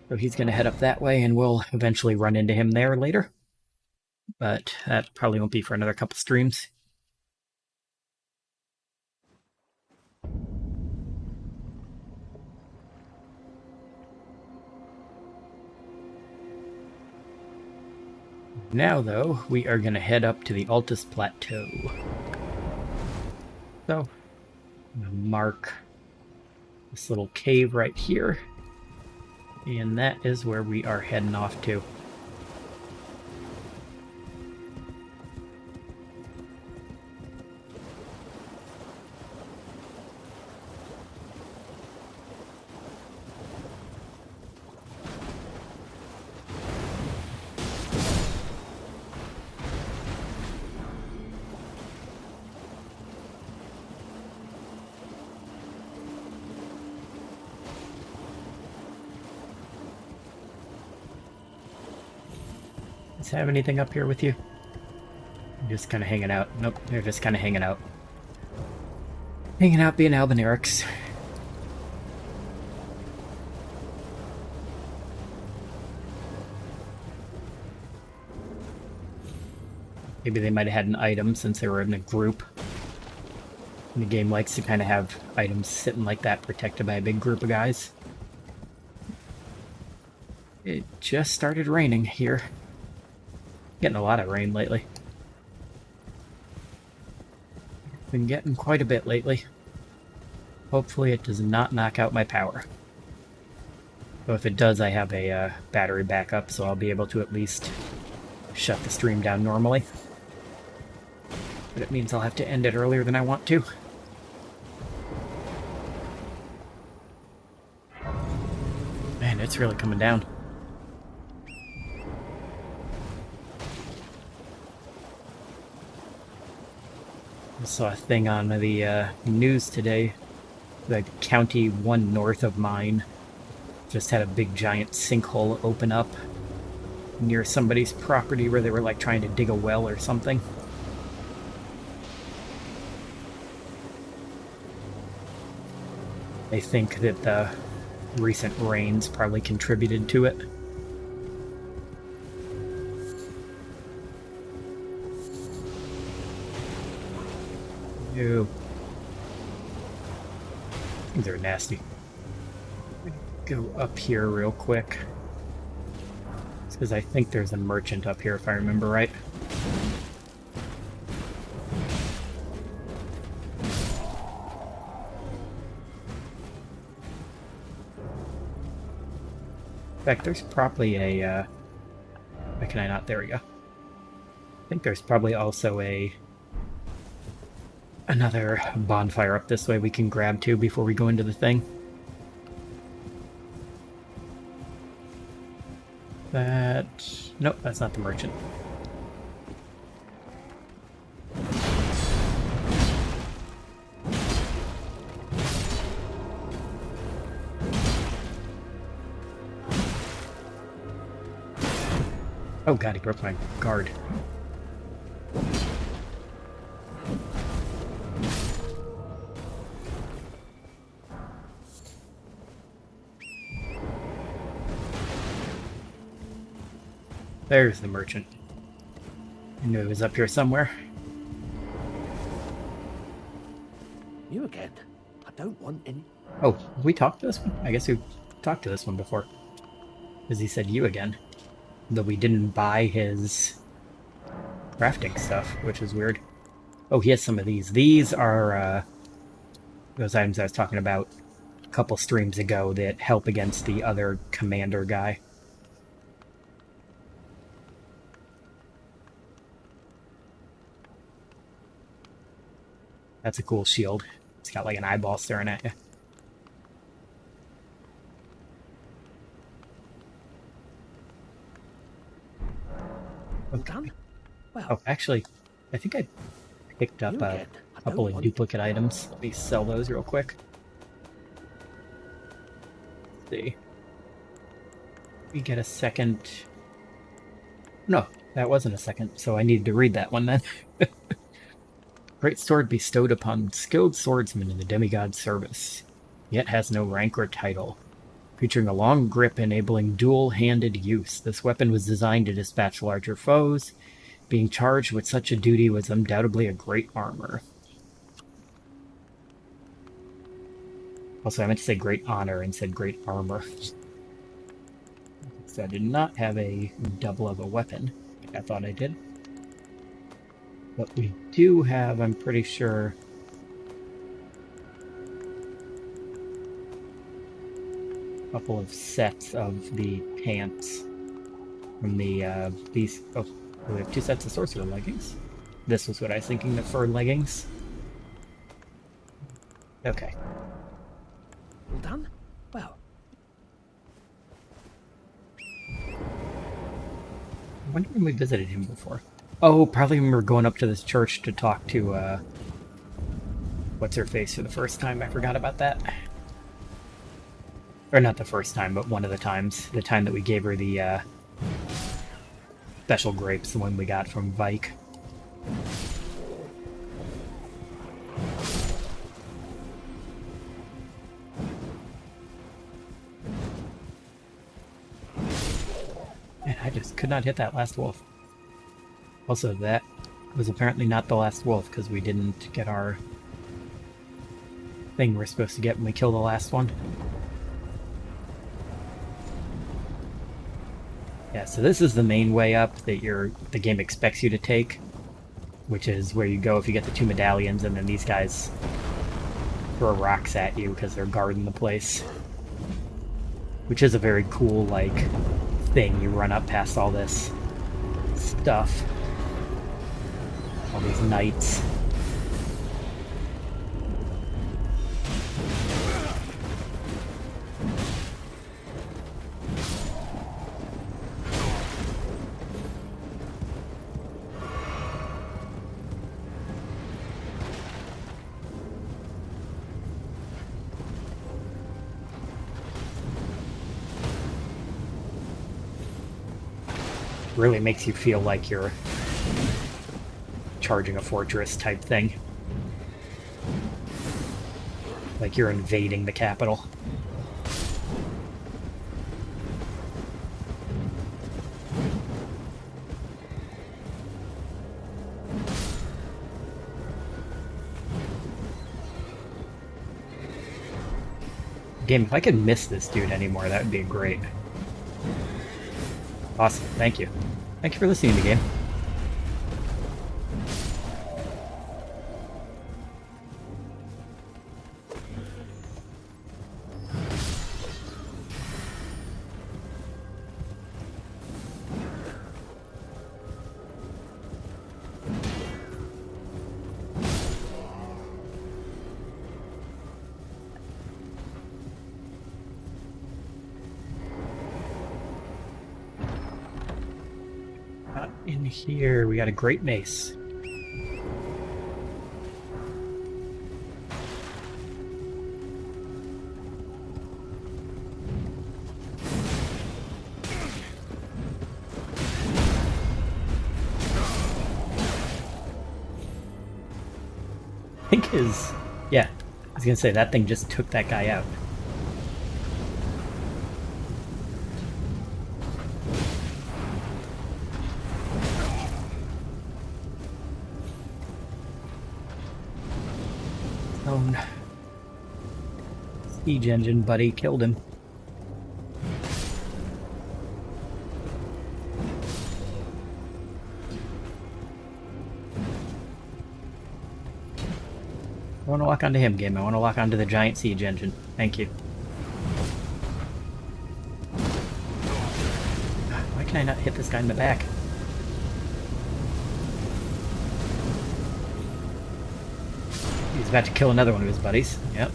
So he's going to head up that way, and we'll eventually run into him there later. But that probably won't be for another couple streams. Now, though, we are going to head up to the Altus Plateau. So, I'm going to mark this little cave right here. And that is where we are heading off to. Does have anything up here with you? Just kind of hanging out. Nope, they're just kind of hanging out. Hanging out being Albinerics. Maybe they might have had an item since they were in a group. And the game likes to kind of have items sitting like that protected by a big group of guys. It just started raining here. Getting a lot of rain lately. Been getting quite a bit lately. Hopefully it does not knock out my power. So if it does, I have a battery backup, so I'll be able to at least shut the stream down normally. But it means I'll have to end it earlier than I want to. Man, it's really coming down. I saw a thing on the news today. The county one north of mine just had a big giant sinkhole open up near somebody's property where they were like trying to dig a well or something. I think that the recent rains probably contributed to it. Ew. These are nasty. Go up here real quick. It's because I think there's a merchant up here, if I remember right. In fact, there's probably a, why can I not? There we go. I think there's probably also another bonfire up this way we can grab too before we go into the thing. Nope, that's not the merchant. Oh god, he broke my guard. There's the merchant. I knew he was up here somewhere. You again? I don't want any. Oh, we talked to this one? I guess we talked to this one before. Because he said you again. Though we didn't buy his crafting stuff, which is weird. Oh, he has some of these. These are those items I was talking about a couple streams ago that help against the other commander guy. That's a cool shield. It's got like an eyeball staring at you. Done? Well, Oh, actually, I think I picked up a couple of duplicate items. Let me sell those real quick. Let's see. We get a second. No, that wasn't a second, so I needed to read that one then. Great sword bestowed upon skilled swordsmen in the demigod's service, yet has no rank or title. Featuring a long grip enabling dual-handed use, this weapon was designed to dispatch larger foes. Being charged with such a duty was undoubtedly a great armor. Also, I meant to say great honor and said great armor. So I did not have a double of a weapon, like I thought I did. But we do have, I'm pretty sure, a couple of sets of the pants from the, these, oh, we have 2 sets of sorcerer leggings. This was what I was thinking, the fur leggings. Okay. all done? Well, I wonder when we visited him before. Oh, probably when we were going up to this church to talk to, what's-her-face for the first time. I forgot about that. Or not the first time, but one of the times. The time that we gave her the, special grapes, the one we got from Vike. Man, I just could not hit that last wolf. Also, that was apparently not the last wolf, because we didn't get our thing we're supposed to get when we kill the last one. Yeah, so this is the main way up that the game expects you to take, which is where you go if you get the 2 medallions, and then these guys throw rocks at you because they're guarding the place. Which is a very cool, like, thing. You run up past all this stuff. All these knights. Really makes you feel like you're charging a fortress type thing. Like you're invading the capital. Game, if I could miss this dude anymore, that would be great. Awesome, thank you. Thank you for listening to the game. In here, we got a great mace. I think yeah, I was gonna say that thing just took that guy out. Siege engine, buddy, killed him. I want to lock onto him, game. I want to lock onto the giant siege engine. Thank you. Why can I not hit this guy in the back? He's about to kill another one of his buddies. Yep.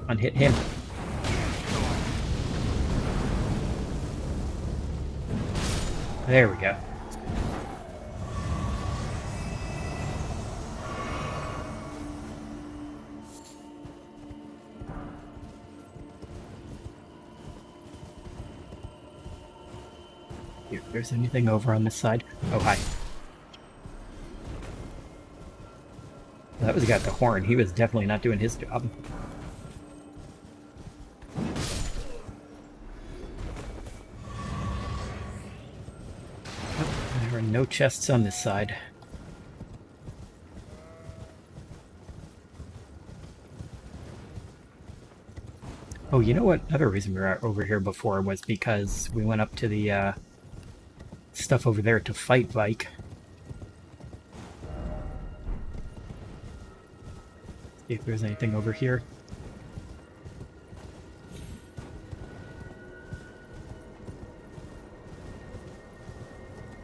Unhit him. There we go. If there's anything over on this side. Oh, hi. That was the guy with the horn. He was definitely not doing his job. There are no chests on this side. Oh, you know what? Another reason we were over here before was because we went up to the stuff over there to fight Vike. See if there's anything over here.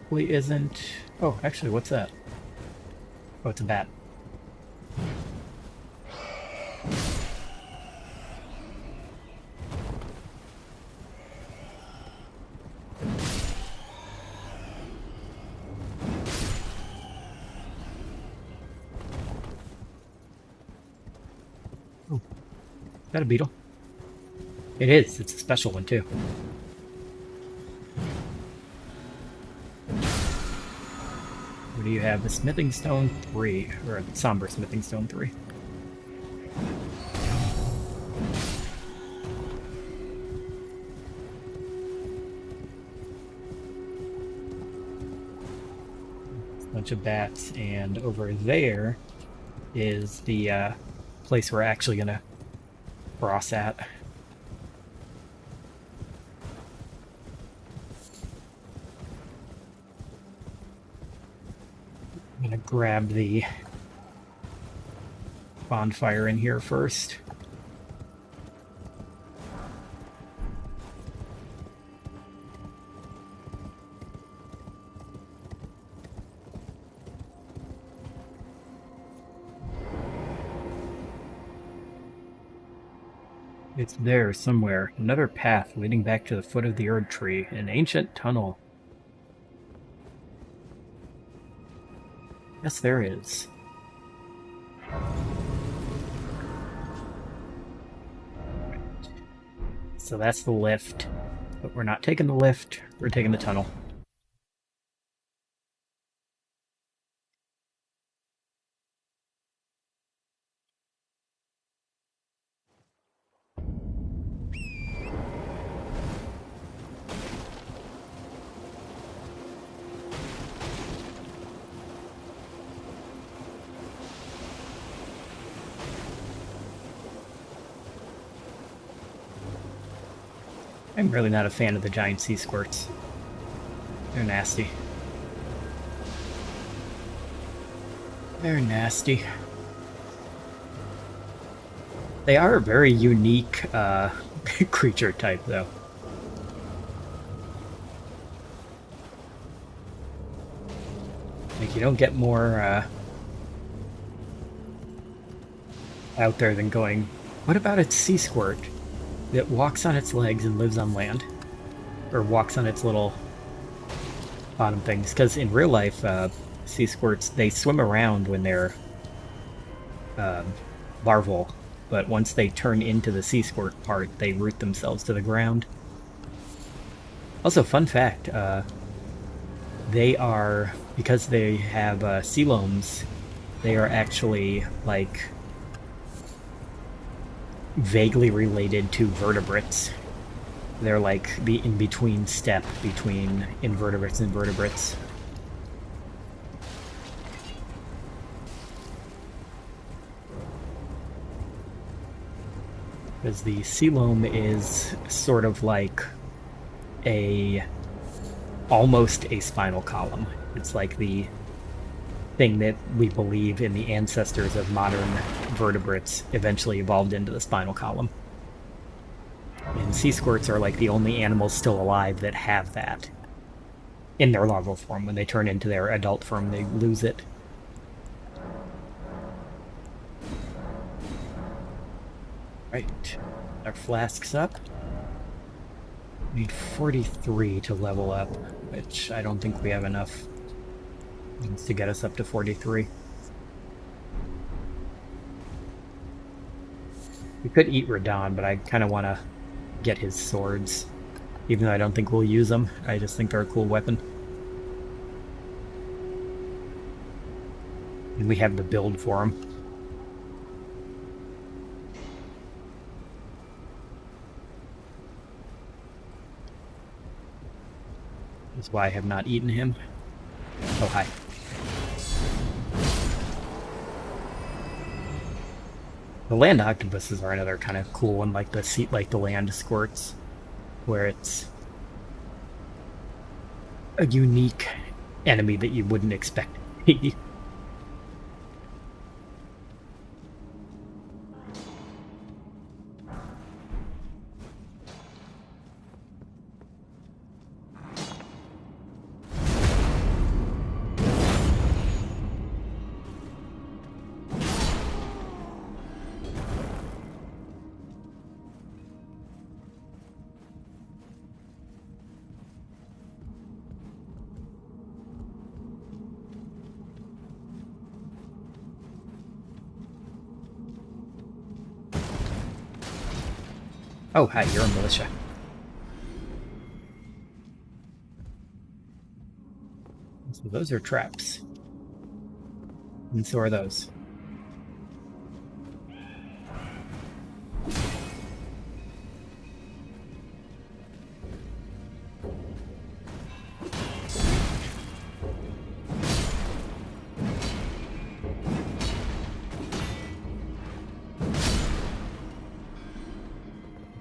Probably isn't. Oh, actually, what's that? Oh, it's a bat. Oh, is that a beetle? It is. It's a special one, too. What do you have? The Smithing Stone 3, or a Somber Smithing Stone 3. Bunch of bats, and over there is the place we're actually gonna cross at. I'm gonna grab the bonfire in here first. It's there somewhere. Another path leading back to the foot of the Erd Tree. An ancient tunnel. Yes, there is. So that's the lift. But we're not taking the lift, we're taking the tunnel. I'm really not a fan of the giant sea squirts. They're nasty. They're nasty. They are a very unique creature type, though. Like, you don't get more out there than going, what about its sea squirt that walks on its legs and lives on land? Or walks on its little bottom things? Because in real life, sea squirts, they swim around when they're um, larval, but once they turn into the sea squirt part, they root themselves to the ground. Also, fun fact, they are, because they have coeloms, they are actually like vaguely related to vertebrates. They're like the in-between step between invertebrates and vertebrates. Because the coelom is sort of like a almost a spinal column. It's like the thing that we believe in the ancestors of modern vertebrates eventually evolved into the spinal column. And sea squirts are like the only animals still alive that have that in their larval form. When they turn into their adult form, they lose it. Right. Our flasks up. We need 43 to level up, which I don't think we have enough to get us up to 43. We could eat Radon, but I kind of want to get his swords. Even though I don't think we'll use them, I just think they're a cool weapon. And we have the build for them. That's why I have not eaten him. Oh, hi. The land octopuses are another kind of cool one, like the land squirts, where it's a unique enemy that you wouldn't expect to be. Oh, hi, you're a militia. So those are traps. And so are those.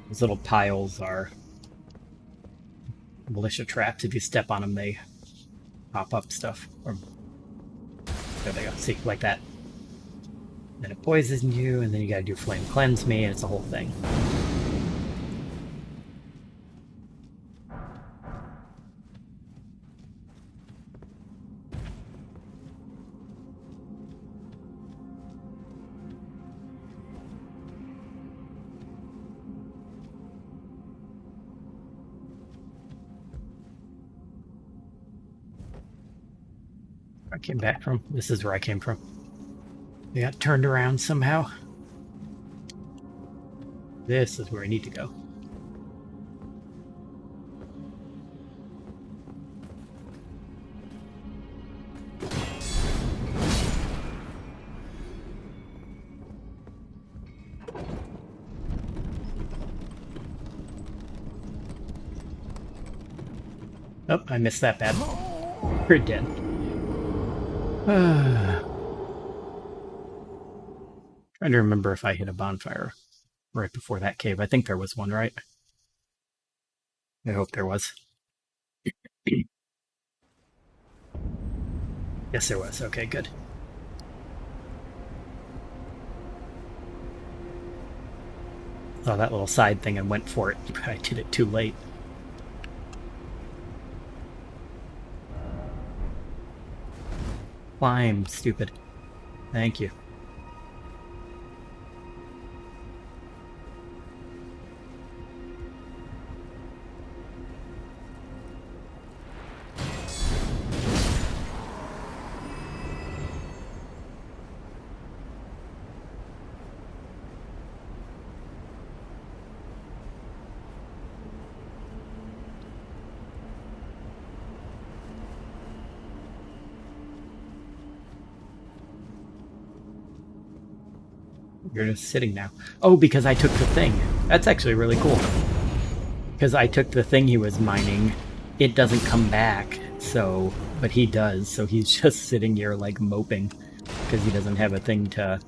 Those little piles are militia traps. If you step on them, they pop up stuff. Or, there they go. See, like that. Then it poisons you, and then you gotta do flame cleanse me, and it's a whole thing. I came back from. This is where I came from. They got turned around somehow. This is where I need to go. Oh, I missed that bad. You're dead. Trying to remember if I hit a bonfire right before that cave. I think there was one, right? I hope there was. Yes, there was. Okay, good. Saw that little side thing and went for it. I did it too late. Climb, stupid. Thank you. You're just sitting now. Oh, because I took the thing. That's actually really cool. Because I took the thing he was mining. It doesn't come back, so... But he does, so he's just sitting here, like, moping. Because he doesn't have a thing to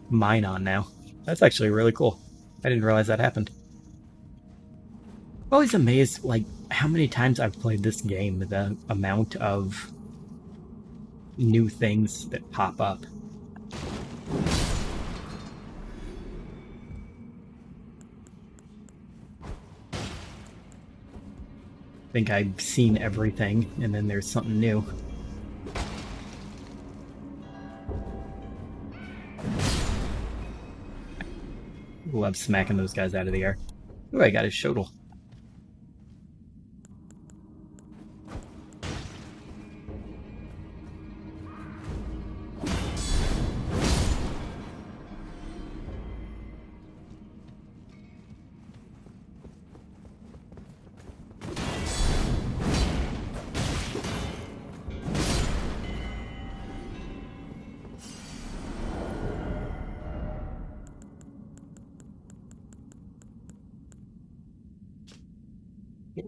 mine on now. That's actually really cool. I didn't realize that happened. I'm always amazed, like, how many times I've played this game, the amount of new things that pop up. I think I've seen everything, and then there's something new. Love smacking those guys out of the air. Ooh, I got his shodel.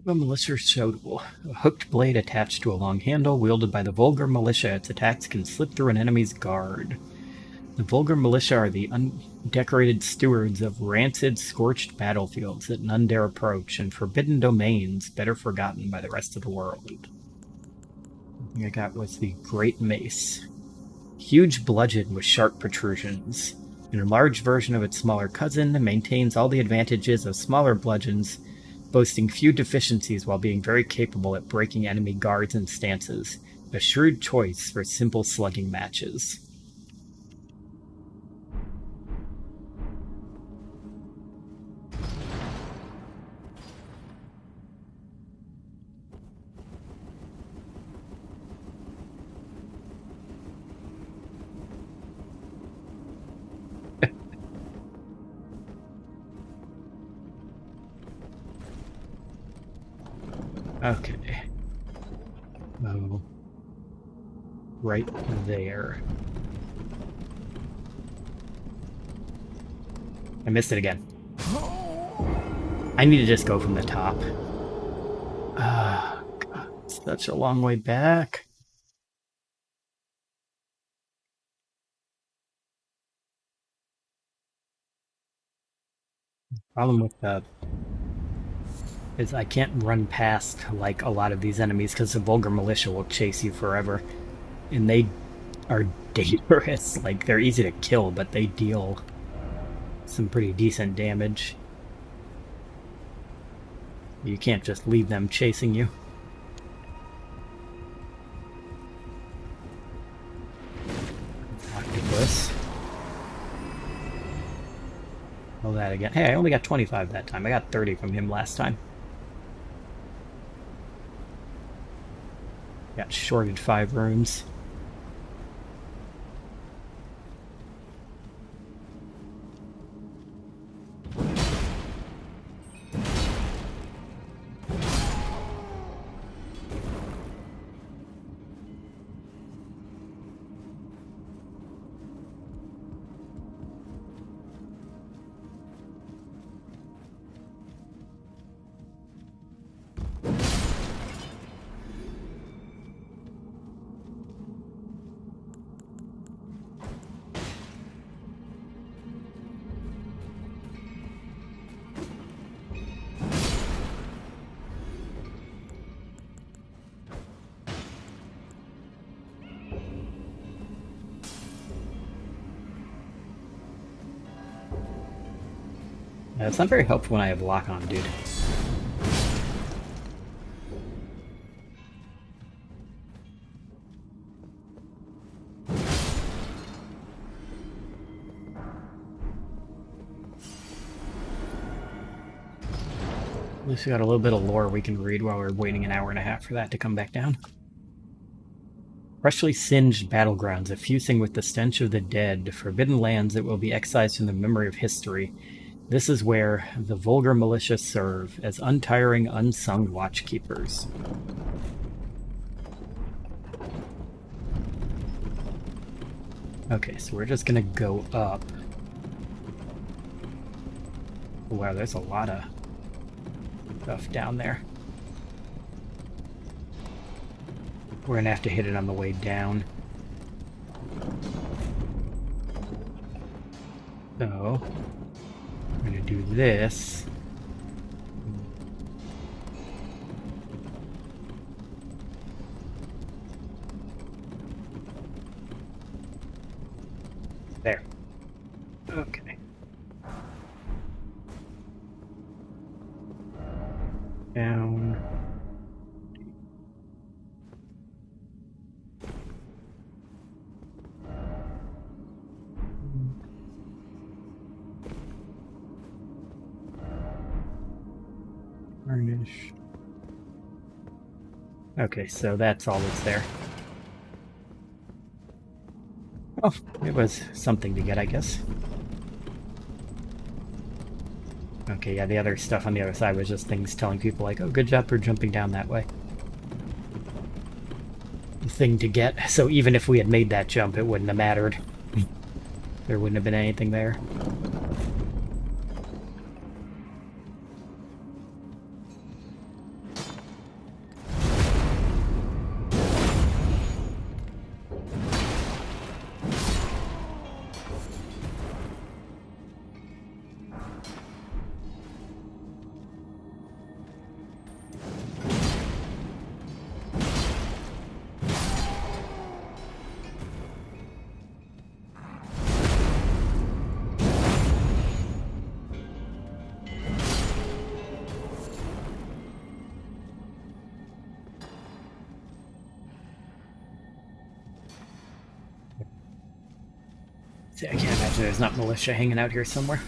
A militia shodel. A hooked blade attached to a long handle, wielded by the vulgar militia. Its attacks can slip through an enemy's guard. The vulgar militia are the undecorated stewards of rancid, scorched battlefields that none dare approach, and forbidden domains better forgotten by the rest of the world. The thing I got was the Great Mace. Huge bludgeon with sharp protrusions. An enlarged version of its smaller cousin, maintains all the advantages of smaller bludgeons, boasting few deficiencies while being very capable at breaking enemy guards and stances. A shrewd choice for simple slugging matches. Okay. Oh. Right there. I missed it again. I need to just go from the top. Ah, God, it's such a long way back. Problem with the is I can't run past like a lot of these enemies because the vulgar militia will chase you forever, and they are dangerous. Like they're easy to kill, but they deal some pretty decent damage. You can't just leave them chasing you. Octopus. Oh, that again. Hey, I only got 25 that time. I got 30 from him last time. Got shorted 5 runes. It's not very helpful when I have lock on, dude. At least we got a little bit of lore we can read while we're waiting an hour and a half for that to come back down. Freshly singed battlegrounds, effusing with the stench of the dead, forbidden lands that will be excised from the memory of history. This is where the vulgar militia serve, as untiring, unsung watchkeepers. Okay, so we're just gonna go up. Wow, there's a lot of stuff down there. We're gonna have to hit it on the way down. So, I'm gonna do this. There. Okay. Down. Varnish. Okay, so that's all that's there. Oh, it was something to get, I guess. Okay, yeah, the other stuff on the other side was just things telling people like, oh, good job for jumping down that way. The thing to get, so even if we had made that jump, it wouldn't have mattered. There wouldn't have been anything there. See, I can't imagine there's not militia hanging out here somewhere.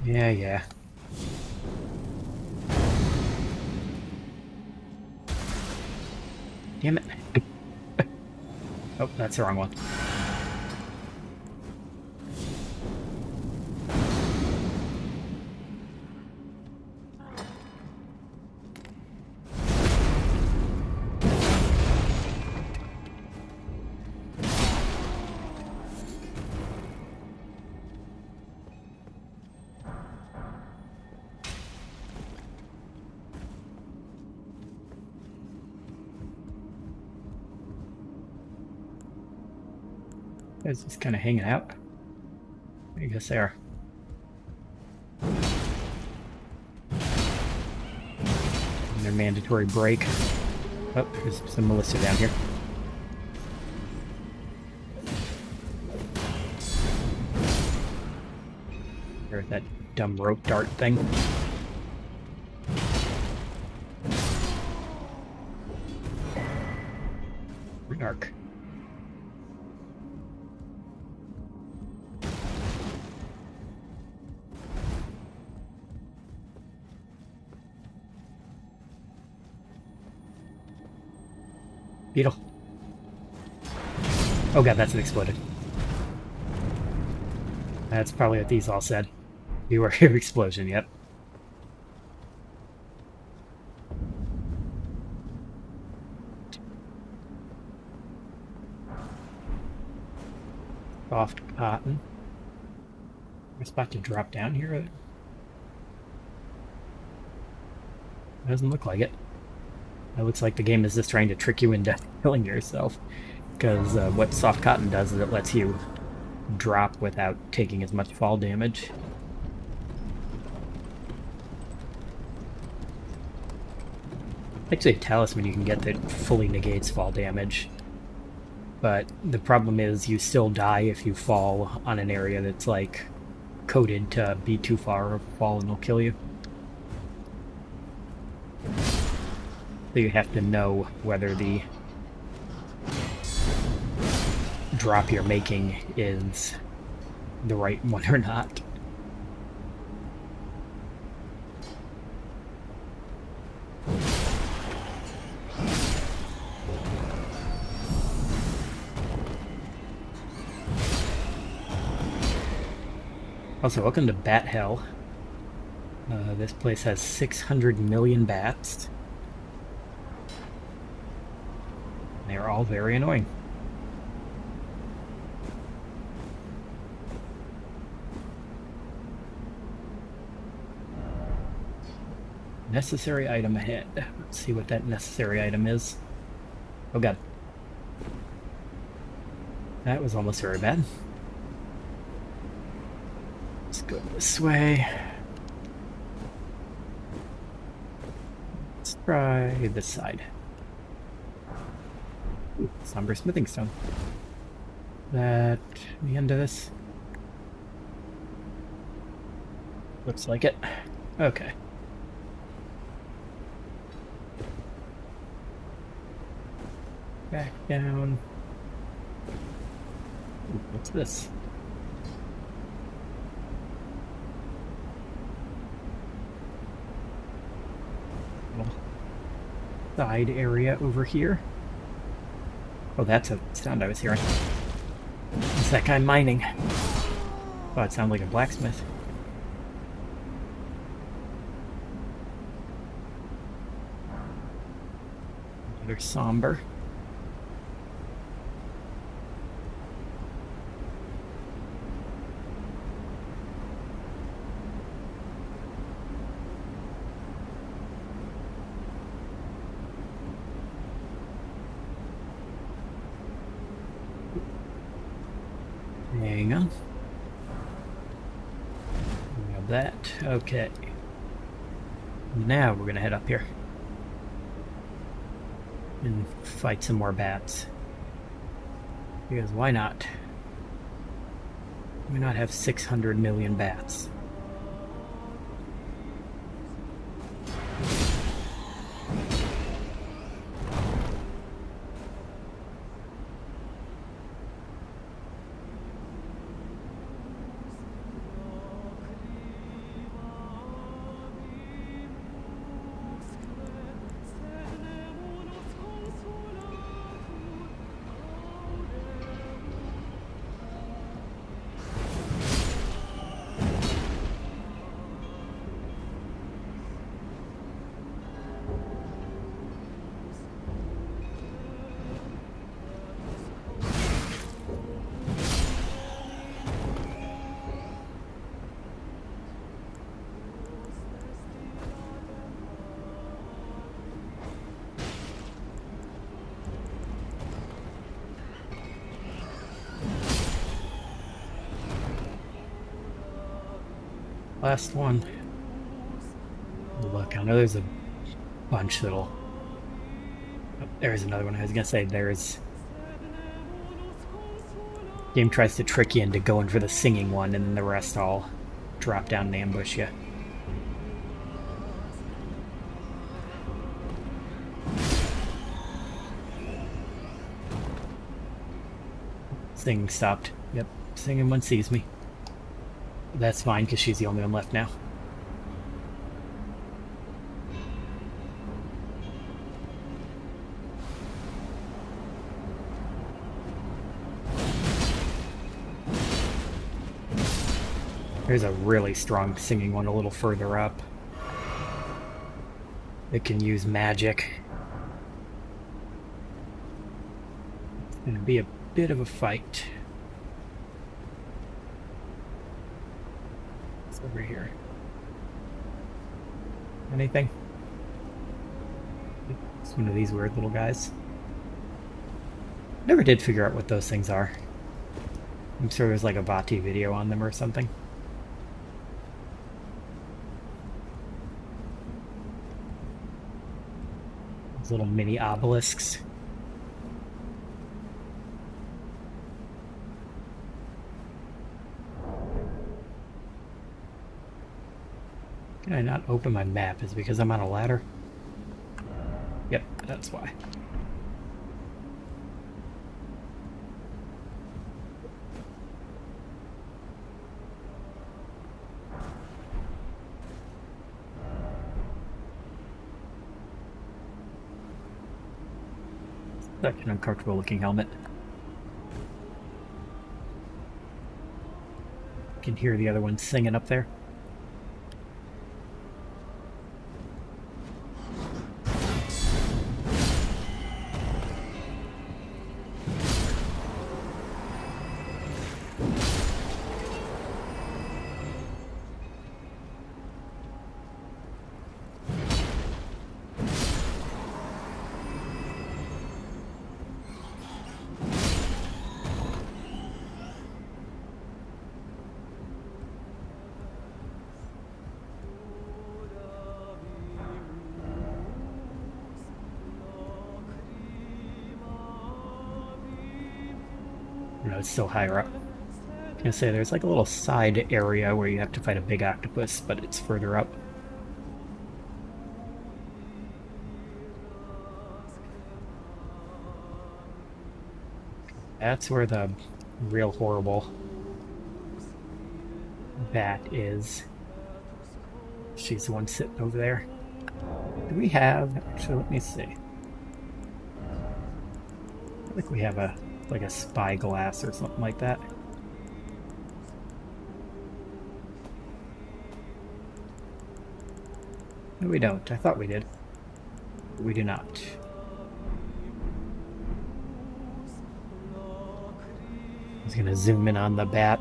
Yeah, yeah. Damn it. Oh, that's the wrong one. Guys just kind of hanging out. I guess they are. And their mandatory break. Oh, there's some militia down here. There's that dumb rope dart thing. Arc. Beetle. Oh god, that's an exploded. That's probably what these all said. You were here, explosion, yep. Soft cotton. We're about to drop down here. It doesn't look like it. It looks like the game is just trying to trick you into killing yourself. Because what soft cotton does is it lets you drop without taking as much fall damage. Actually, a talisman you can get that fully negates fall damage. But the problem is you still die if you fall on an area that's like coded to be too far of a fall and it'll kill you. So you have to know whether the drop you're making is the right one or not. Also, welcome to Bat Hell. This place has 600 million bats. They're all very annoying. Necessary item ahead. Let's see what that necessary item is. Oh god. That was almost very bad. Let's go this way. Let's try this side. Ooh, somber smithing stone. That the end of this? Looks like it. Okay. Back down. Ooh, what's this? Little side area over here. Oh, that's a sound I was hearing. It's that guy mining. Oh, it sounded like a blacksmith. Another somber. Hang on. Grab that. Okay. Now we're gonna head up here and fight some more bats. Because why not? Why not have 600 million bats? Last one. Look, I know there's a bunch that'll... Oh, there's another one. I was gonna say there's... Game tries to trick you into going for the singing one, and then the rest all drop down and ambush you. Singing stopped. Yep, singing one sees me. That's fine, because she's the only one left now. There's a really strong singing one a little further up. It can use magic. It's going to be a bit of a fight. What's over here? Anything? It's one of these weird little guys. Never did figure out what those things are. I'm sure there's like a Vati video on them or something. Those little mini obelisks. Can I not open my map? Is it because I'm on a ladder? Yep, that's why. Such an uncomfortable looking helmet. Can hear the other one singing up there. No, it's still higher up. I was gonna say there's like a little side area where you have to fight a big octopus, but it's further up. That's where the real horrible bat is. She's the one sitting over there. Do we have... Actually, let me see. I think we have like a spyglass or something like that. No, we don't. I thought we did. But we do not. I was gonna zoom in on the bat.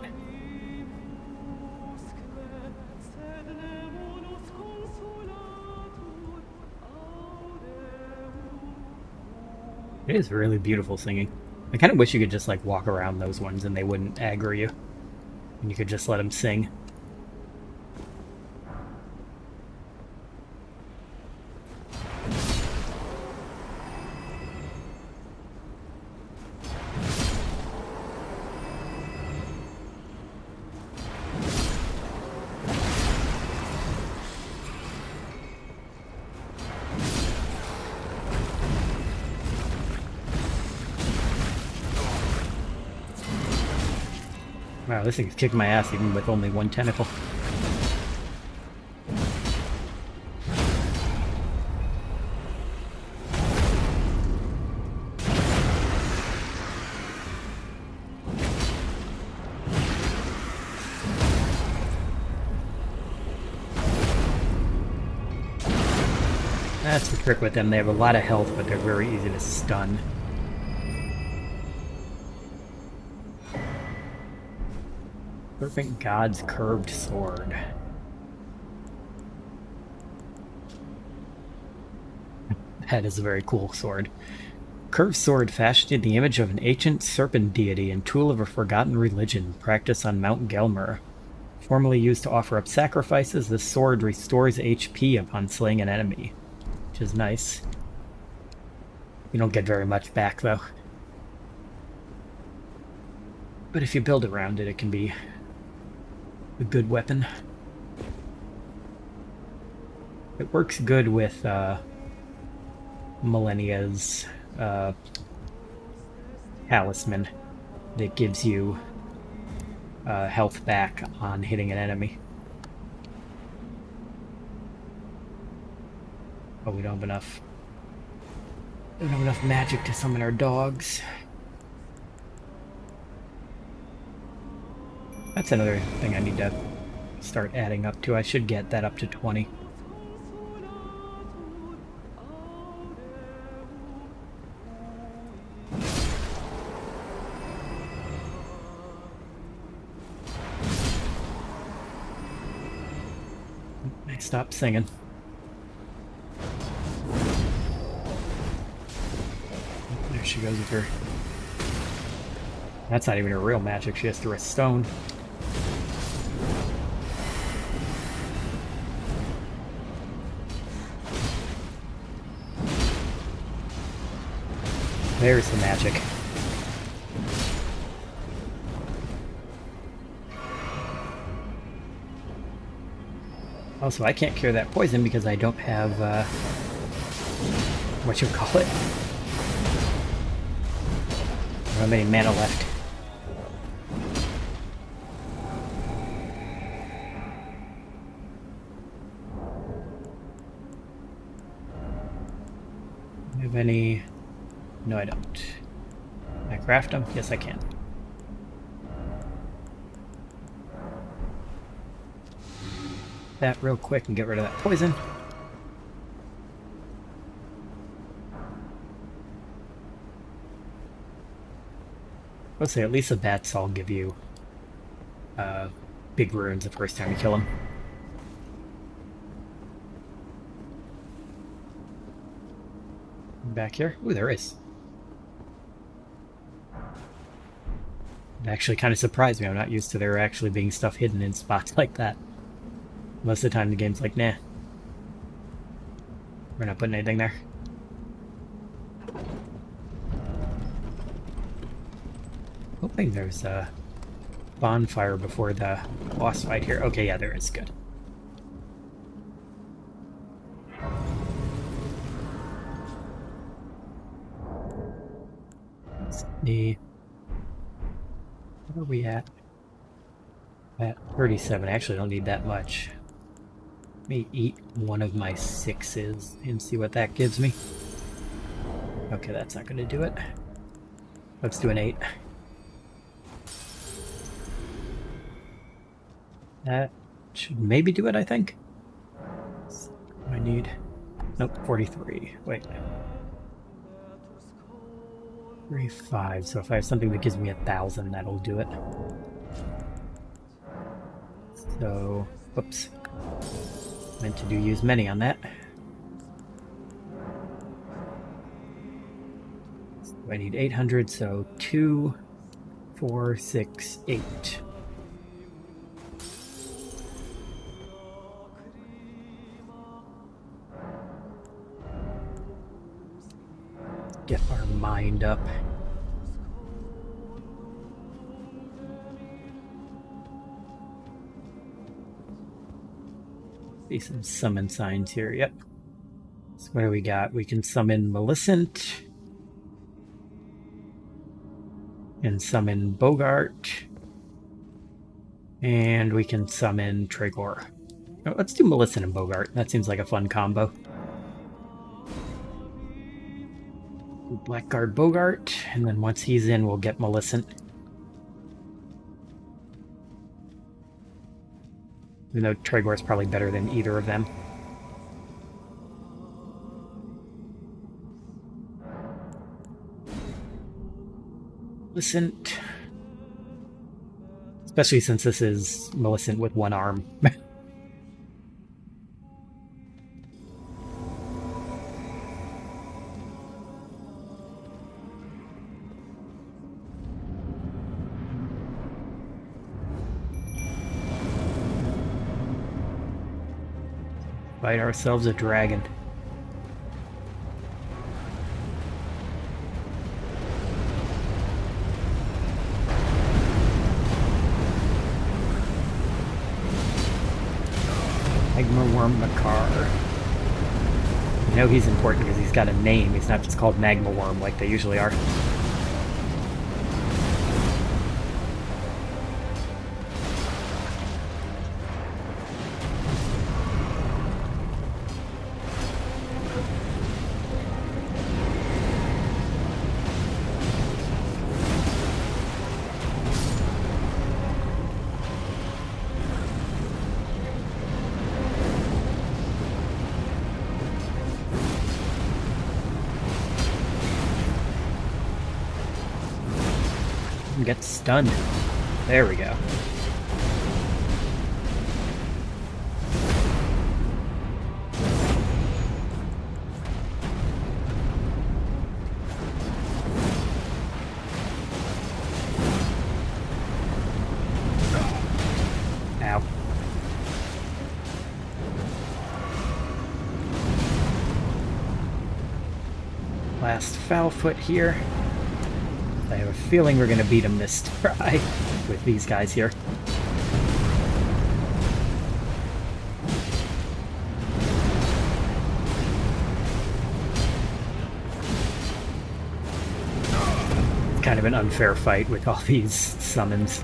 It is really beautiful singing. I kind of wish you could just like walk around those ones and they wouldn't aggro you. And you could just let them sing. Wow, this thing's kicked my ass even with only one tentacle. That's the trick with them. They have a lot of health, but they're very easy to stun. Serpent God's curved sword. That is a very cool sword. Curved sword fashioned in the image of an ancient serpent deity and tool of a forgotten religion, practiced on Mount Gelmir. Formerly used to offer up sacrifices, this sword restores HP upon slaying an enemy, which is nice. You don't get very much back, though. But if you build around it, it can be a good weapon. It works good with Millennia's talisman that gives you health back on hitting an enemy. Oh, we don't have enough. We don't have enough magic to summon our dogs. That's another thing I need to start adding up to. I should get that up to 20. I stopped singing. There she goes with her. That's not even her real magic. She has to rest stone. There's the magic. Also, I can't cure that poison because I don't have, what you call it? I don't have any mana left. Do I have any? No, I don't. Can I craft them? Yes, I can. That real quick and get rid of that poison. Let's say at least the bats all give you big runes the first time you kill them. Back here? Ooh, there is. It actually kind of surprised me. I'm not used to there actually being stuff hidden in spots like that. Most of the time the game's like, nah. We're not putting anything there. Hoping there's a bonfire before the boss fight here. Okay, yeah, there is. Good. Let's see. Where are we at? At 37. I actually don't need that much. Let me eat one of my 6s and see what that gives me. Okay, that's not going to do it. Let's do an 8. That should maybe do it, I think. I need... Nope, 43. Wait. 35. So if I have something that gives me 1,000, that'll do it. So, whoops. Meant to use many on that. So I need 800, so 2, 4, 6, 8. Get our mind up. See some summon signs here. Yep. So what do we got? We can summon Millicent. And summon Bogart. And we can summon Tregor. Oh, let's do Millicent and Bogart. That seems like a fun combo. Blackguard Bogart, and then once he's in, we'll get Millicent. Even though Tregor's probably better than either of them. Millicent. Especially since this is Millicent with one arm. Fight ourselves a dragon. Magma Worm Makar. You know he's important because he's got a name. He's not just called Magma Worm like they usually are. Get stunned. There we go. Ow. Last foul foot here. I have a feeling we're going to beat him this try with these guys here. It's kind of an unfair fight with all these summons.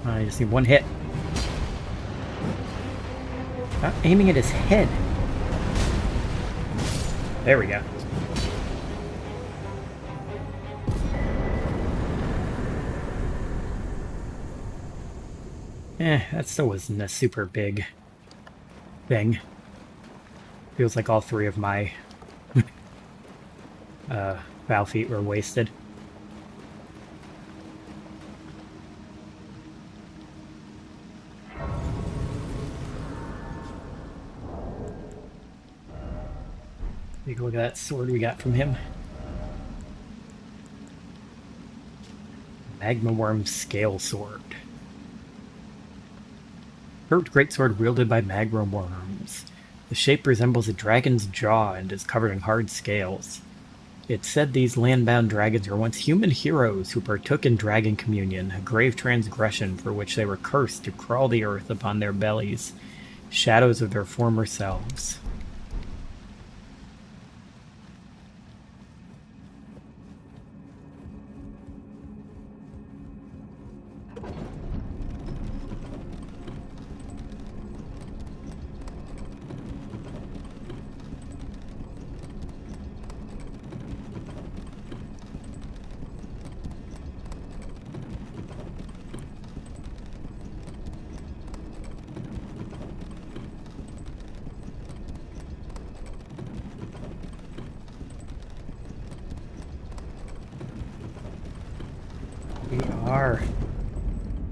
I just need one hit. Not aiming at his head. There we go. That still wasn't a super big thing. Feels like all three of my Val feet were wasted. Take a look at that sword we got from him. Magma Worm Scale Sword. Curved greatsword wielded by magma worms. The shape resembles a dragon's jaw and is covered in hard scales. It's said these land-bound dragons were once human heroes who partook in dragon communion, a grave transgression for which they were cursed to crawl the earth upon their bellies, shadows of their former selves.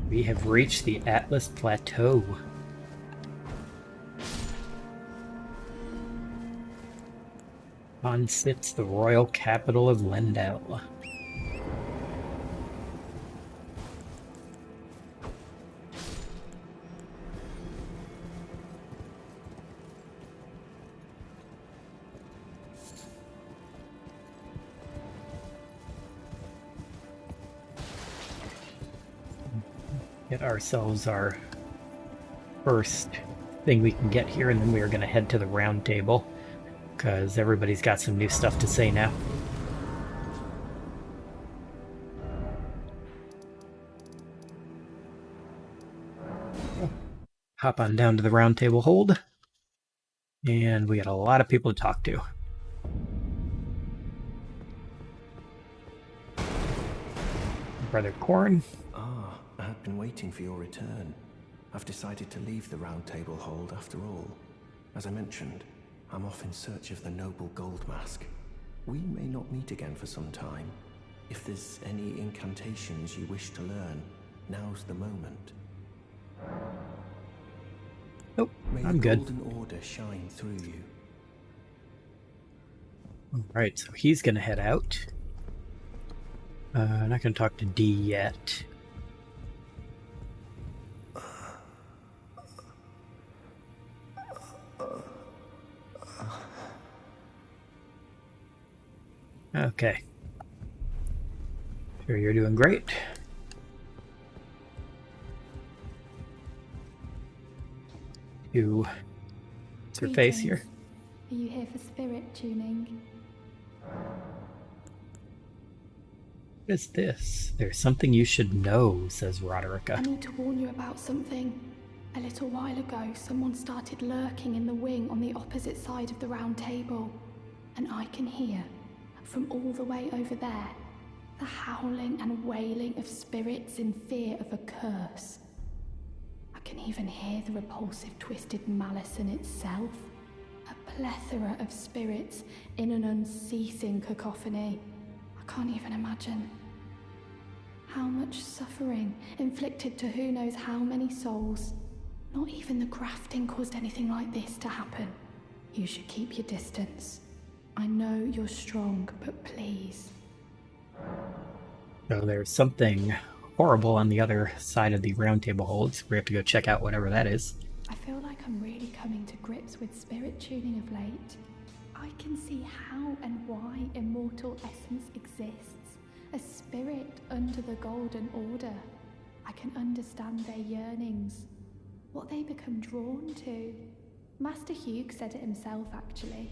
We have reached the Atlas Plateau. On sits the royal capital of Lendel. Get ourselves our first thing we can get here, and then we are going to head to the round table because everybody's got some new stuff to say now. Hop on down to the round table hold, and we got a lot of people to talk to. Brother Corn. I've been waiting for your return. I've decided to leave the round table hold after all. As I mentioned, I'm off in search of the noble gold mask. We may not meet again for some time. If there's any incantations you wish to learn, now's the moment. Nope, May I'm the good. golden order shine through you. Alright, so he's gonna head out. Not gonna talk to D yet. Okay. Sure, you're doing great. What's your face here? Are you here for spirit tuning? What is this? There's something you should know, says Roderica. I need to warn you about something. A little while ago, someone started lurking in the wing on the opposite side of the round table. And I can hear, from all the way over there, the howling and wailing of spirits in fear of a curse. I can even hear the repulsive twisted malice in itself. A plethora of spirits in an unceasing cacophony. I can't even imagine. How much suffering inflicted to who knows how many souls. Not even the grafting caused anything like this to happen. You should keep your distance. I know you're strong, but please. So there's something horrible on the other side of the round table holds. We have to go check out whatever that is. I feel like I'm really coming to grips with spirit tuning of late. I can see how and why immortal essence exists, a spirit under the Golden Order. I can understand their yearnings, what they become drawn to. Master Hugh said it himself, actually,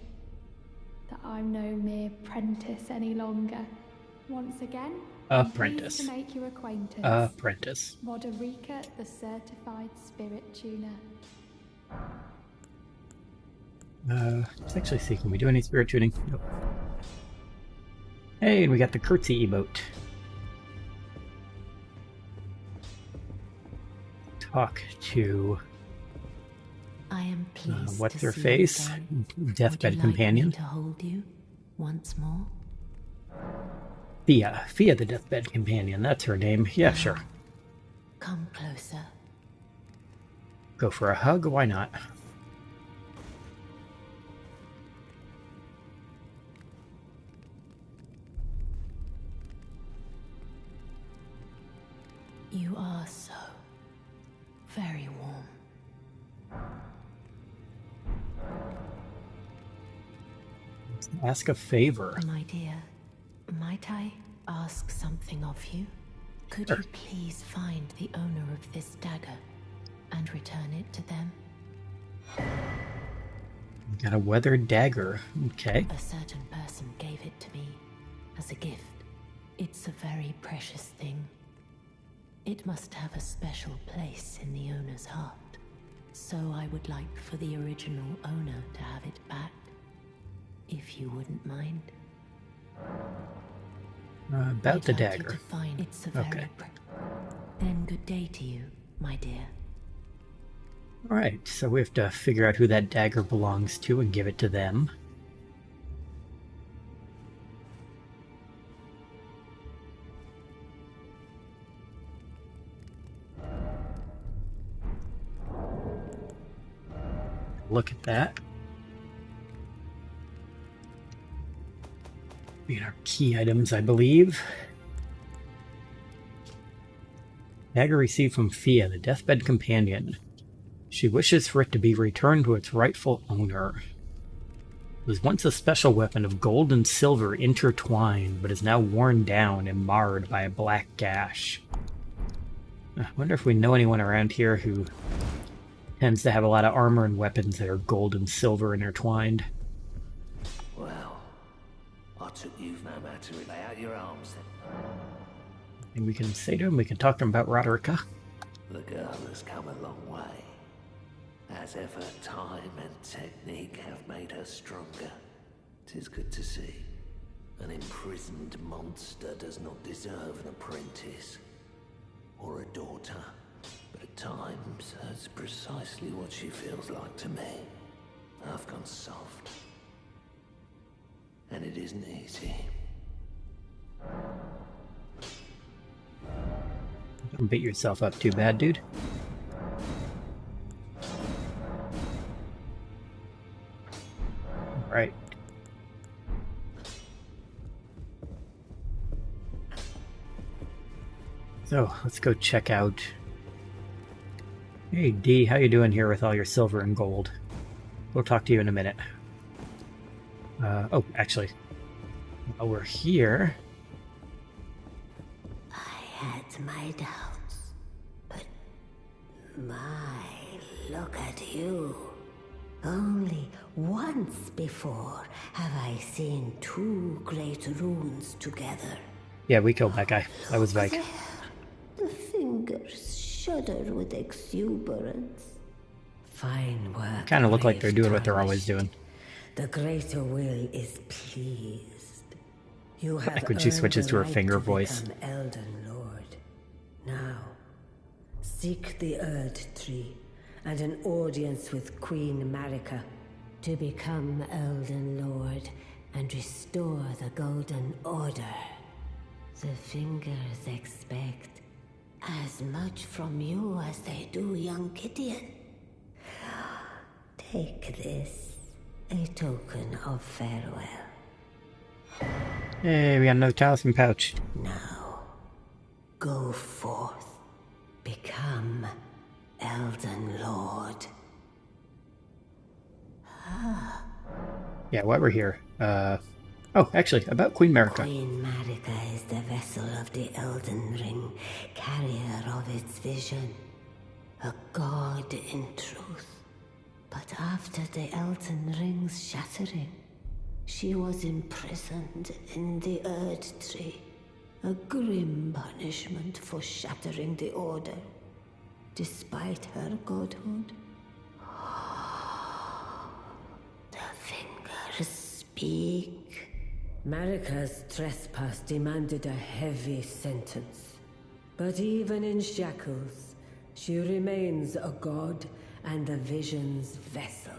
that I'm no mere apprentice any longer. Once again, I'm pleased to make your acquaintance. Apprentice. Roderica, the certified spirit tuner. Let's actually see, can we do any spirit tuning? Nope. Hey, and we got the curtsy emote. Talk to... I am pleased what's to her see face? you again. Deathbed Would you companion. like me to hold you once more? Fia. Fia the Deathbed Companion. That's her name. Yeah, sure. Come closer. Go for a hug? Why not? You are so very warm. Ask a favor. My dear, might I ask something of you? Could Sure. you please find the owner of this dagger and return it to them? Got a weathered dagger. Okay. A certain person gave it to me as a gift. It's a very precious thing. It must have a special place in the owner's heart. So I would like for the original owner to have it back, if you wouldn't mind. About the I'd like you dagger. to find it's a Okay. very Then good day to you, my dear. Alright, so we have to figure out who that dagger belongs to and give it to them. Look at that. Being our key items, I believe. Dagger received from Fia, the Deathbed Companion. She wishes for it to be returned to its rightful owner. It was once a special weapon of gold and silver intertwined, but is now worn down and marred by a black gash. I wonder if we know anyone around here who tends to have a lot of armor and weapons that are gold and silver intertwined. Well, I took you've no matter to lay out your arms then. And we can say to him, we can talk to him about Roderica. The girl has come a long way. As ever, time and technique have made her stronger. 'Tis good to see. An imprisoned monster does not deserve an apprentice. Or a daughter. But at times, that's precisely what she feels like to me. I've gone soft. And it isn't easy. Don't beat yourself up too bad, dude. Right. So, let's go check out... Hey, D, how you doing here with all your silver and gold? We'll talk to you in a minute. Oh, actually, while we're here... I had my doubts, but my, look at you. Only once before have I seen two great runes together. Yeah, we killed that guy. That was Vike. There, the fingers shudder with exuberance. Fine work. Kind of look like they're brave doing what they're always tarnished. doing. The greater will is pleased. You have Like when she earned switches the to her right finger to voice. become Elden Lord. Now, seek the Erd Tree and an audience with Queen Marika to become Elden Lord and restore the Golden Order. The fingers expect as much from you as they do young Gideon. Take this, a token of farewell. Hey, we got another talisman pouch. Now, go forth. Become Elden Lord. Yeah, while we're here. Oh, actually, about Queen Marika. Queen Marika is the vessel of the Elden Ring, carrier of its vision. A god in truth. But after the Elden Ring's shattering, she was imprisoned in the Erd Tree. A grim punishment for shattering the Order, despite her godhood. The fingers speak. Marika's trespass demanded a heavy sentence. But even in shackles, she remains a god and the vision's vessel.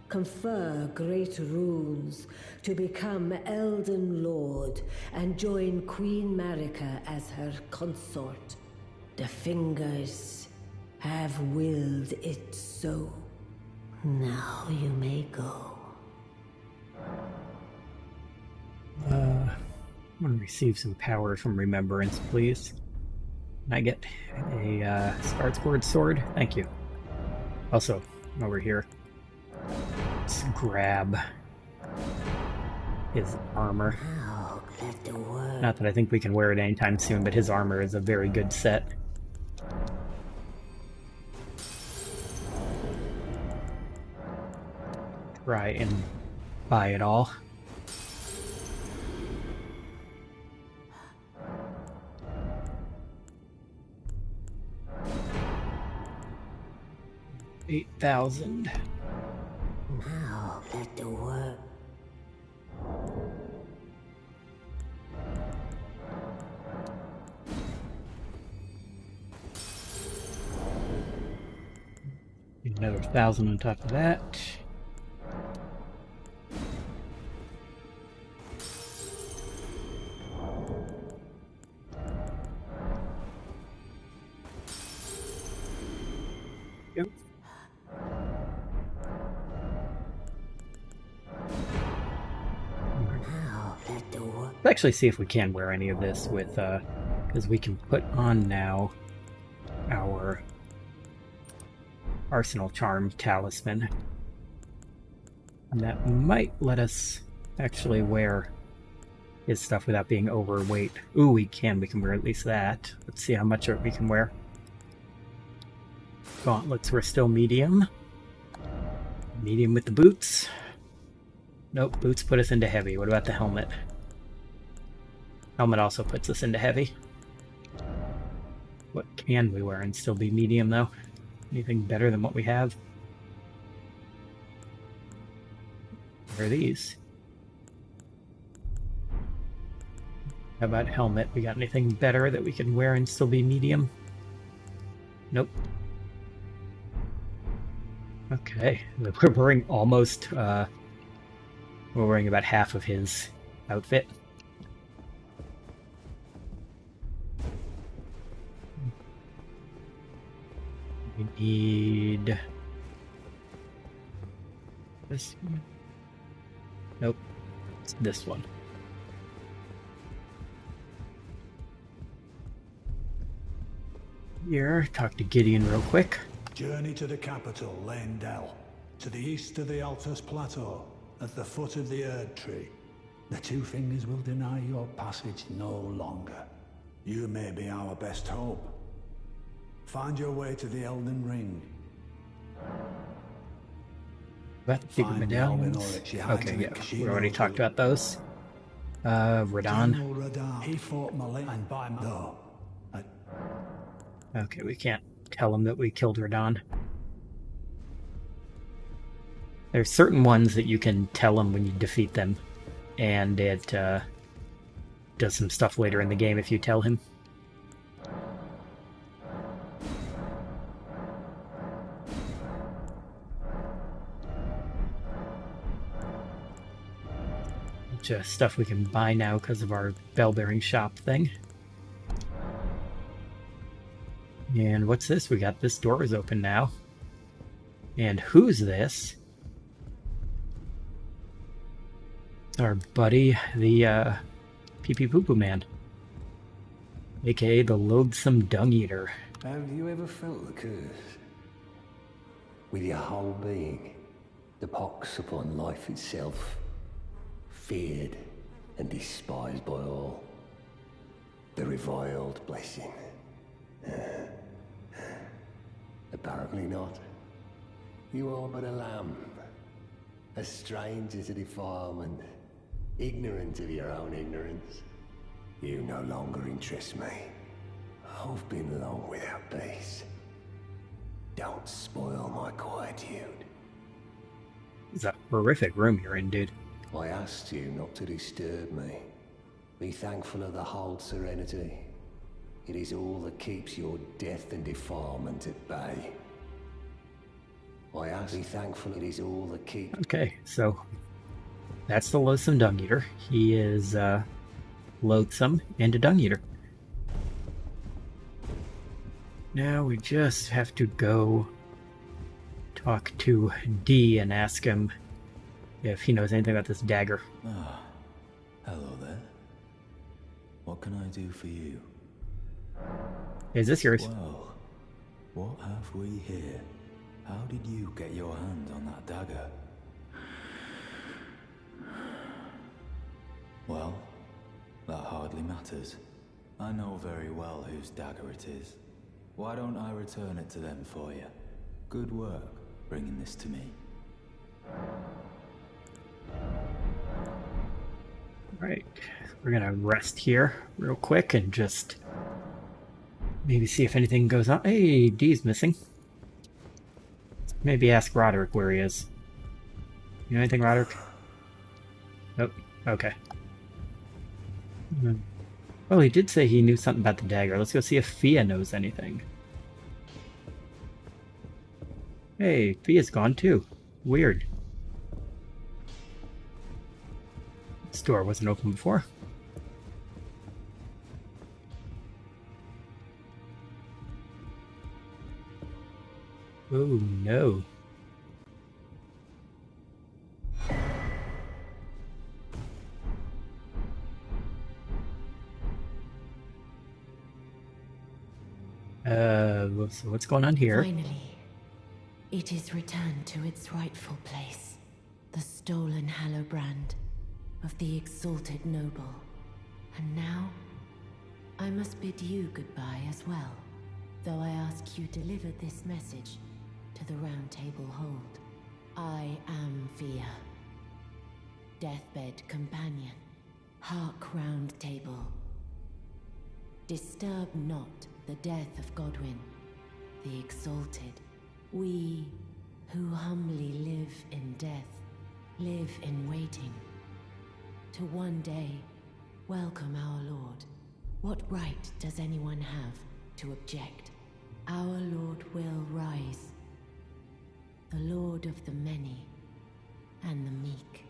Confer great runes to become Elden Lord and join Queen Marika as her consort. The fingers have willed it so. Now you may go. I want to receive some power from Remembrance, please. Can I get a Scarred Sword? Thank you. Also, over here, let's grab his armor. Now let the word. Not that I think we can wear it anytime soon, but his armor is a very good set. Try and buy it all. $8,000. Now let the word. Another 1,000 on top of that. Yep. Now let the word. Let's actually see if we can wear any of this with, because we can put on now our Arsenal Charm Talisman. And that might let us actually wear his stuff without being overweight. Ooh, we can wear at least that. Let's see how much of it we can wear. Gauntlets were still medium. Medium with the boots. Nope, boots put us into heavy. What about the helmet? Helmet also puts us into heavy. What can we wear and still be medium, though? Anything better than what we have? What are these? How about helmet? We got anything better that we can wear and still be medium? Nope. Okay, we're wearing almost, we're wearing about half of his outfit. We need this one. Nope, it's this one. Here, talk to Gideon real quick. Journey to the capital, Leyndell, to the east of the Altus Plateau, at the foot of the Erd Tree. The Two Fingers will deny your passage no longer. You may be our best hope. Find your way to the Elden Ring. About the secret medallions. Okay, yeah, we already talked about those. Radon. General Radon. He fought Malin and by though. Okay, we can't tell him that we killed Radon. There's certain ones that you can tell him when you defeat them, and it does some stuff later in the game if you tell him. Just stuff we can buy now because of our bell-bearing shop thing. And what's this? We got this door is open now. And who's this? Our buddy, the Pee-Pee-Poo-Poo Man. AKA the Loathsome Dung Eater. Have you ever felt the curse? With your whole being? The pox upon life itself, feared and despised by all. The reviled blessing. Apparently not. You are but a lamb, a stranger to defilement, ignorant of your own ignorance. You no longer interest me. I've been long without peace. Don't spoil my quietude. It's a horrific room you're in, dude. I asked you not to disturb me. Be thankful of the hold serenity. It is all that keeps your death and defilement at bay. I ask, be thankful it is all that keeps... Okay, so that's the loathsome dung eater. He is loathsome and a dung eater. Now we just have to go talk to D and ask him if he knows anything about this dagger. Ah, hello there. What can I do for you? Is this yours? Well, what have we here? How did you get your hand on that dagger? Well, that hardly matters. I know very well whose dagger it is. Why don't I return it to them for you? Good work bringing this to me. Alright, we're gonna rest here real quick and just maybe see if anything goes on. Hey, D's missing. Maybe ask Roderick where he is. You know anything, Roderick? Nope. Okay. Well, he did say he knew something about the dagger. Let's go see if Fia knows anything. Hey, Fia's gone too. Weird. This door wasn't open before. Oh no. So what's going on here? Finally, it is returned to its rightful place. The stolen Hallowbrand of the exalted noble. And now, I must bid you goodbye as well, though I ask you deliver this message to the Round Table Hold. I am Fia, deathbed companion, hark Round Table. Disturb not the death of Godwyn, the exalted. We who humbly live in death, live in waiting, to one day welcome our Lord. What right does anyone have to object? Our Lord will rise, the Lord of the many and the meek.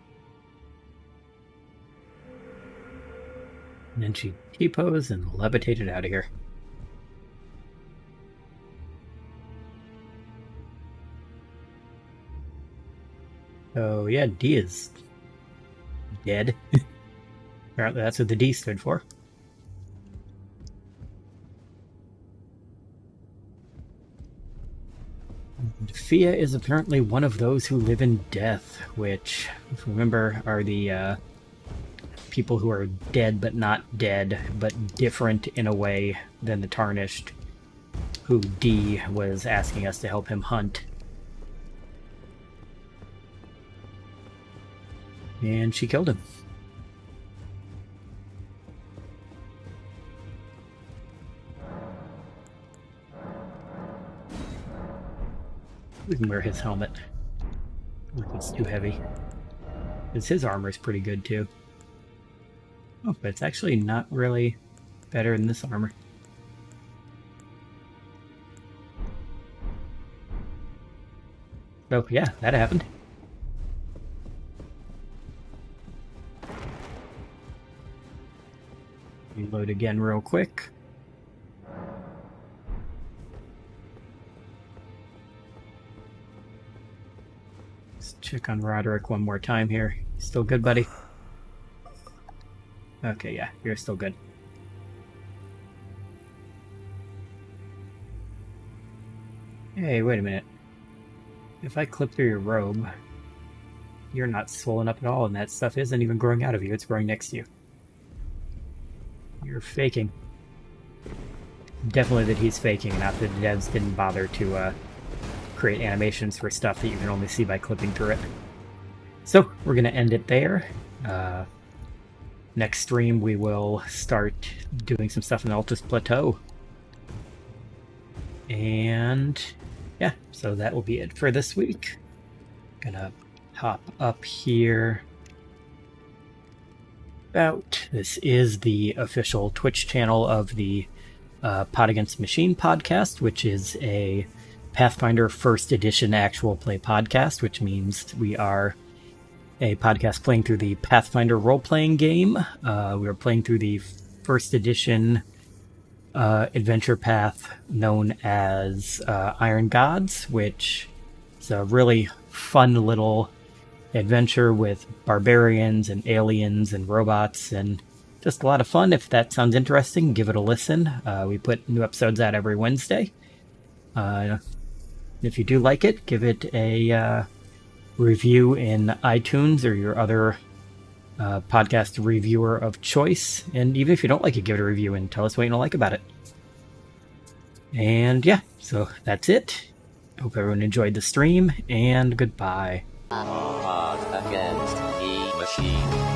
And then she T-posed and levitated out of here. Oh yeah, D is dead. Apparently that's what the D stood for. And Fia is apparently one of those who live in death, which, if you remember, are the people who are dead but not dead, but different in a way than the Tarnished, who D was asking us to help him hunt. And she killed him. We can wear his helmet. If it's too heavy. Because his armor's pretty good too. Oh, but it's actually not really better than this armor. So yeah, that happened. Reload again real quick. Let's check on Roderick one more time here. Still good, buddy? Okay, yeah, you're still good. Hey, wait a minute. If I clip through your robe, You're not swollen up at all, and that stuff isn't even growing out of you. It's growing next to you. You're faking. Definitely that he's faking, not that the devs didn't bother to create animations for stuff that you can only see by clipping through it. So, we're going to end it there. Next stream, we will start doing some stuff in the Altus Plateau. And yeah, so that will be it for this week. Gonna hop up here. This is the official Twitch channel of the Pod Against Machine podcast, which is a Pathfinder First Edition actual play podcast, which means we are a podcast playing through the Pathfinder role-playing game. We are playing through the First Edition adventure path known as Iron Gods, which is a really fun little adventure with barbarians and aliens and robots, and just a lot of fun. If that sounds interesting, give it a listen. We put new episodes out every Wednesday. If you do like it, give it a review in iTunes or your other podcast reviewer of choice. And even if you don't like it, give it a review and tell us what you don't like about it. And yeah, so that's it. Hope everyone enjoyed the stream, and goodbye. Pod Against the Machine.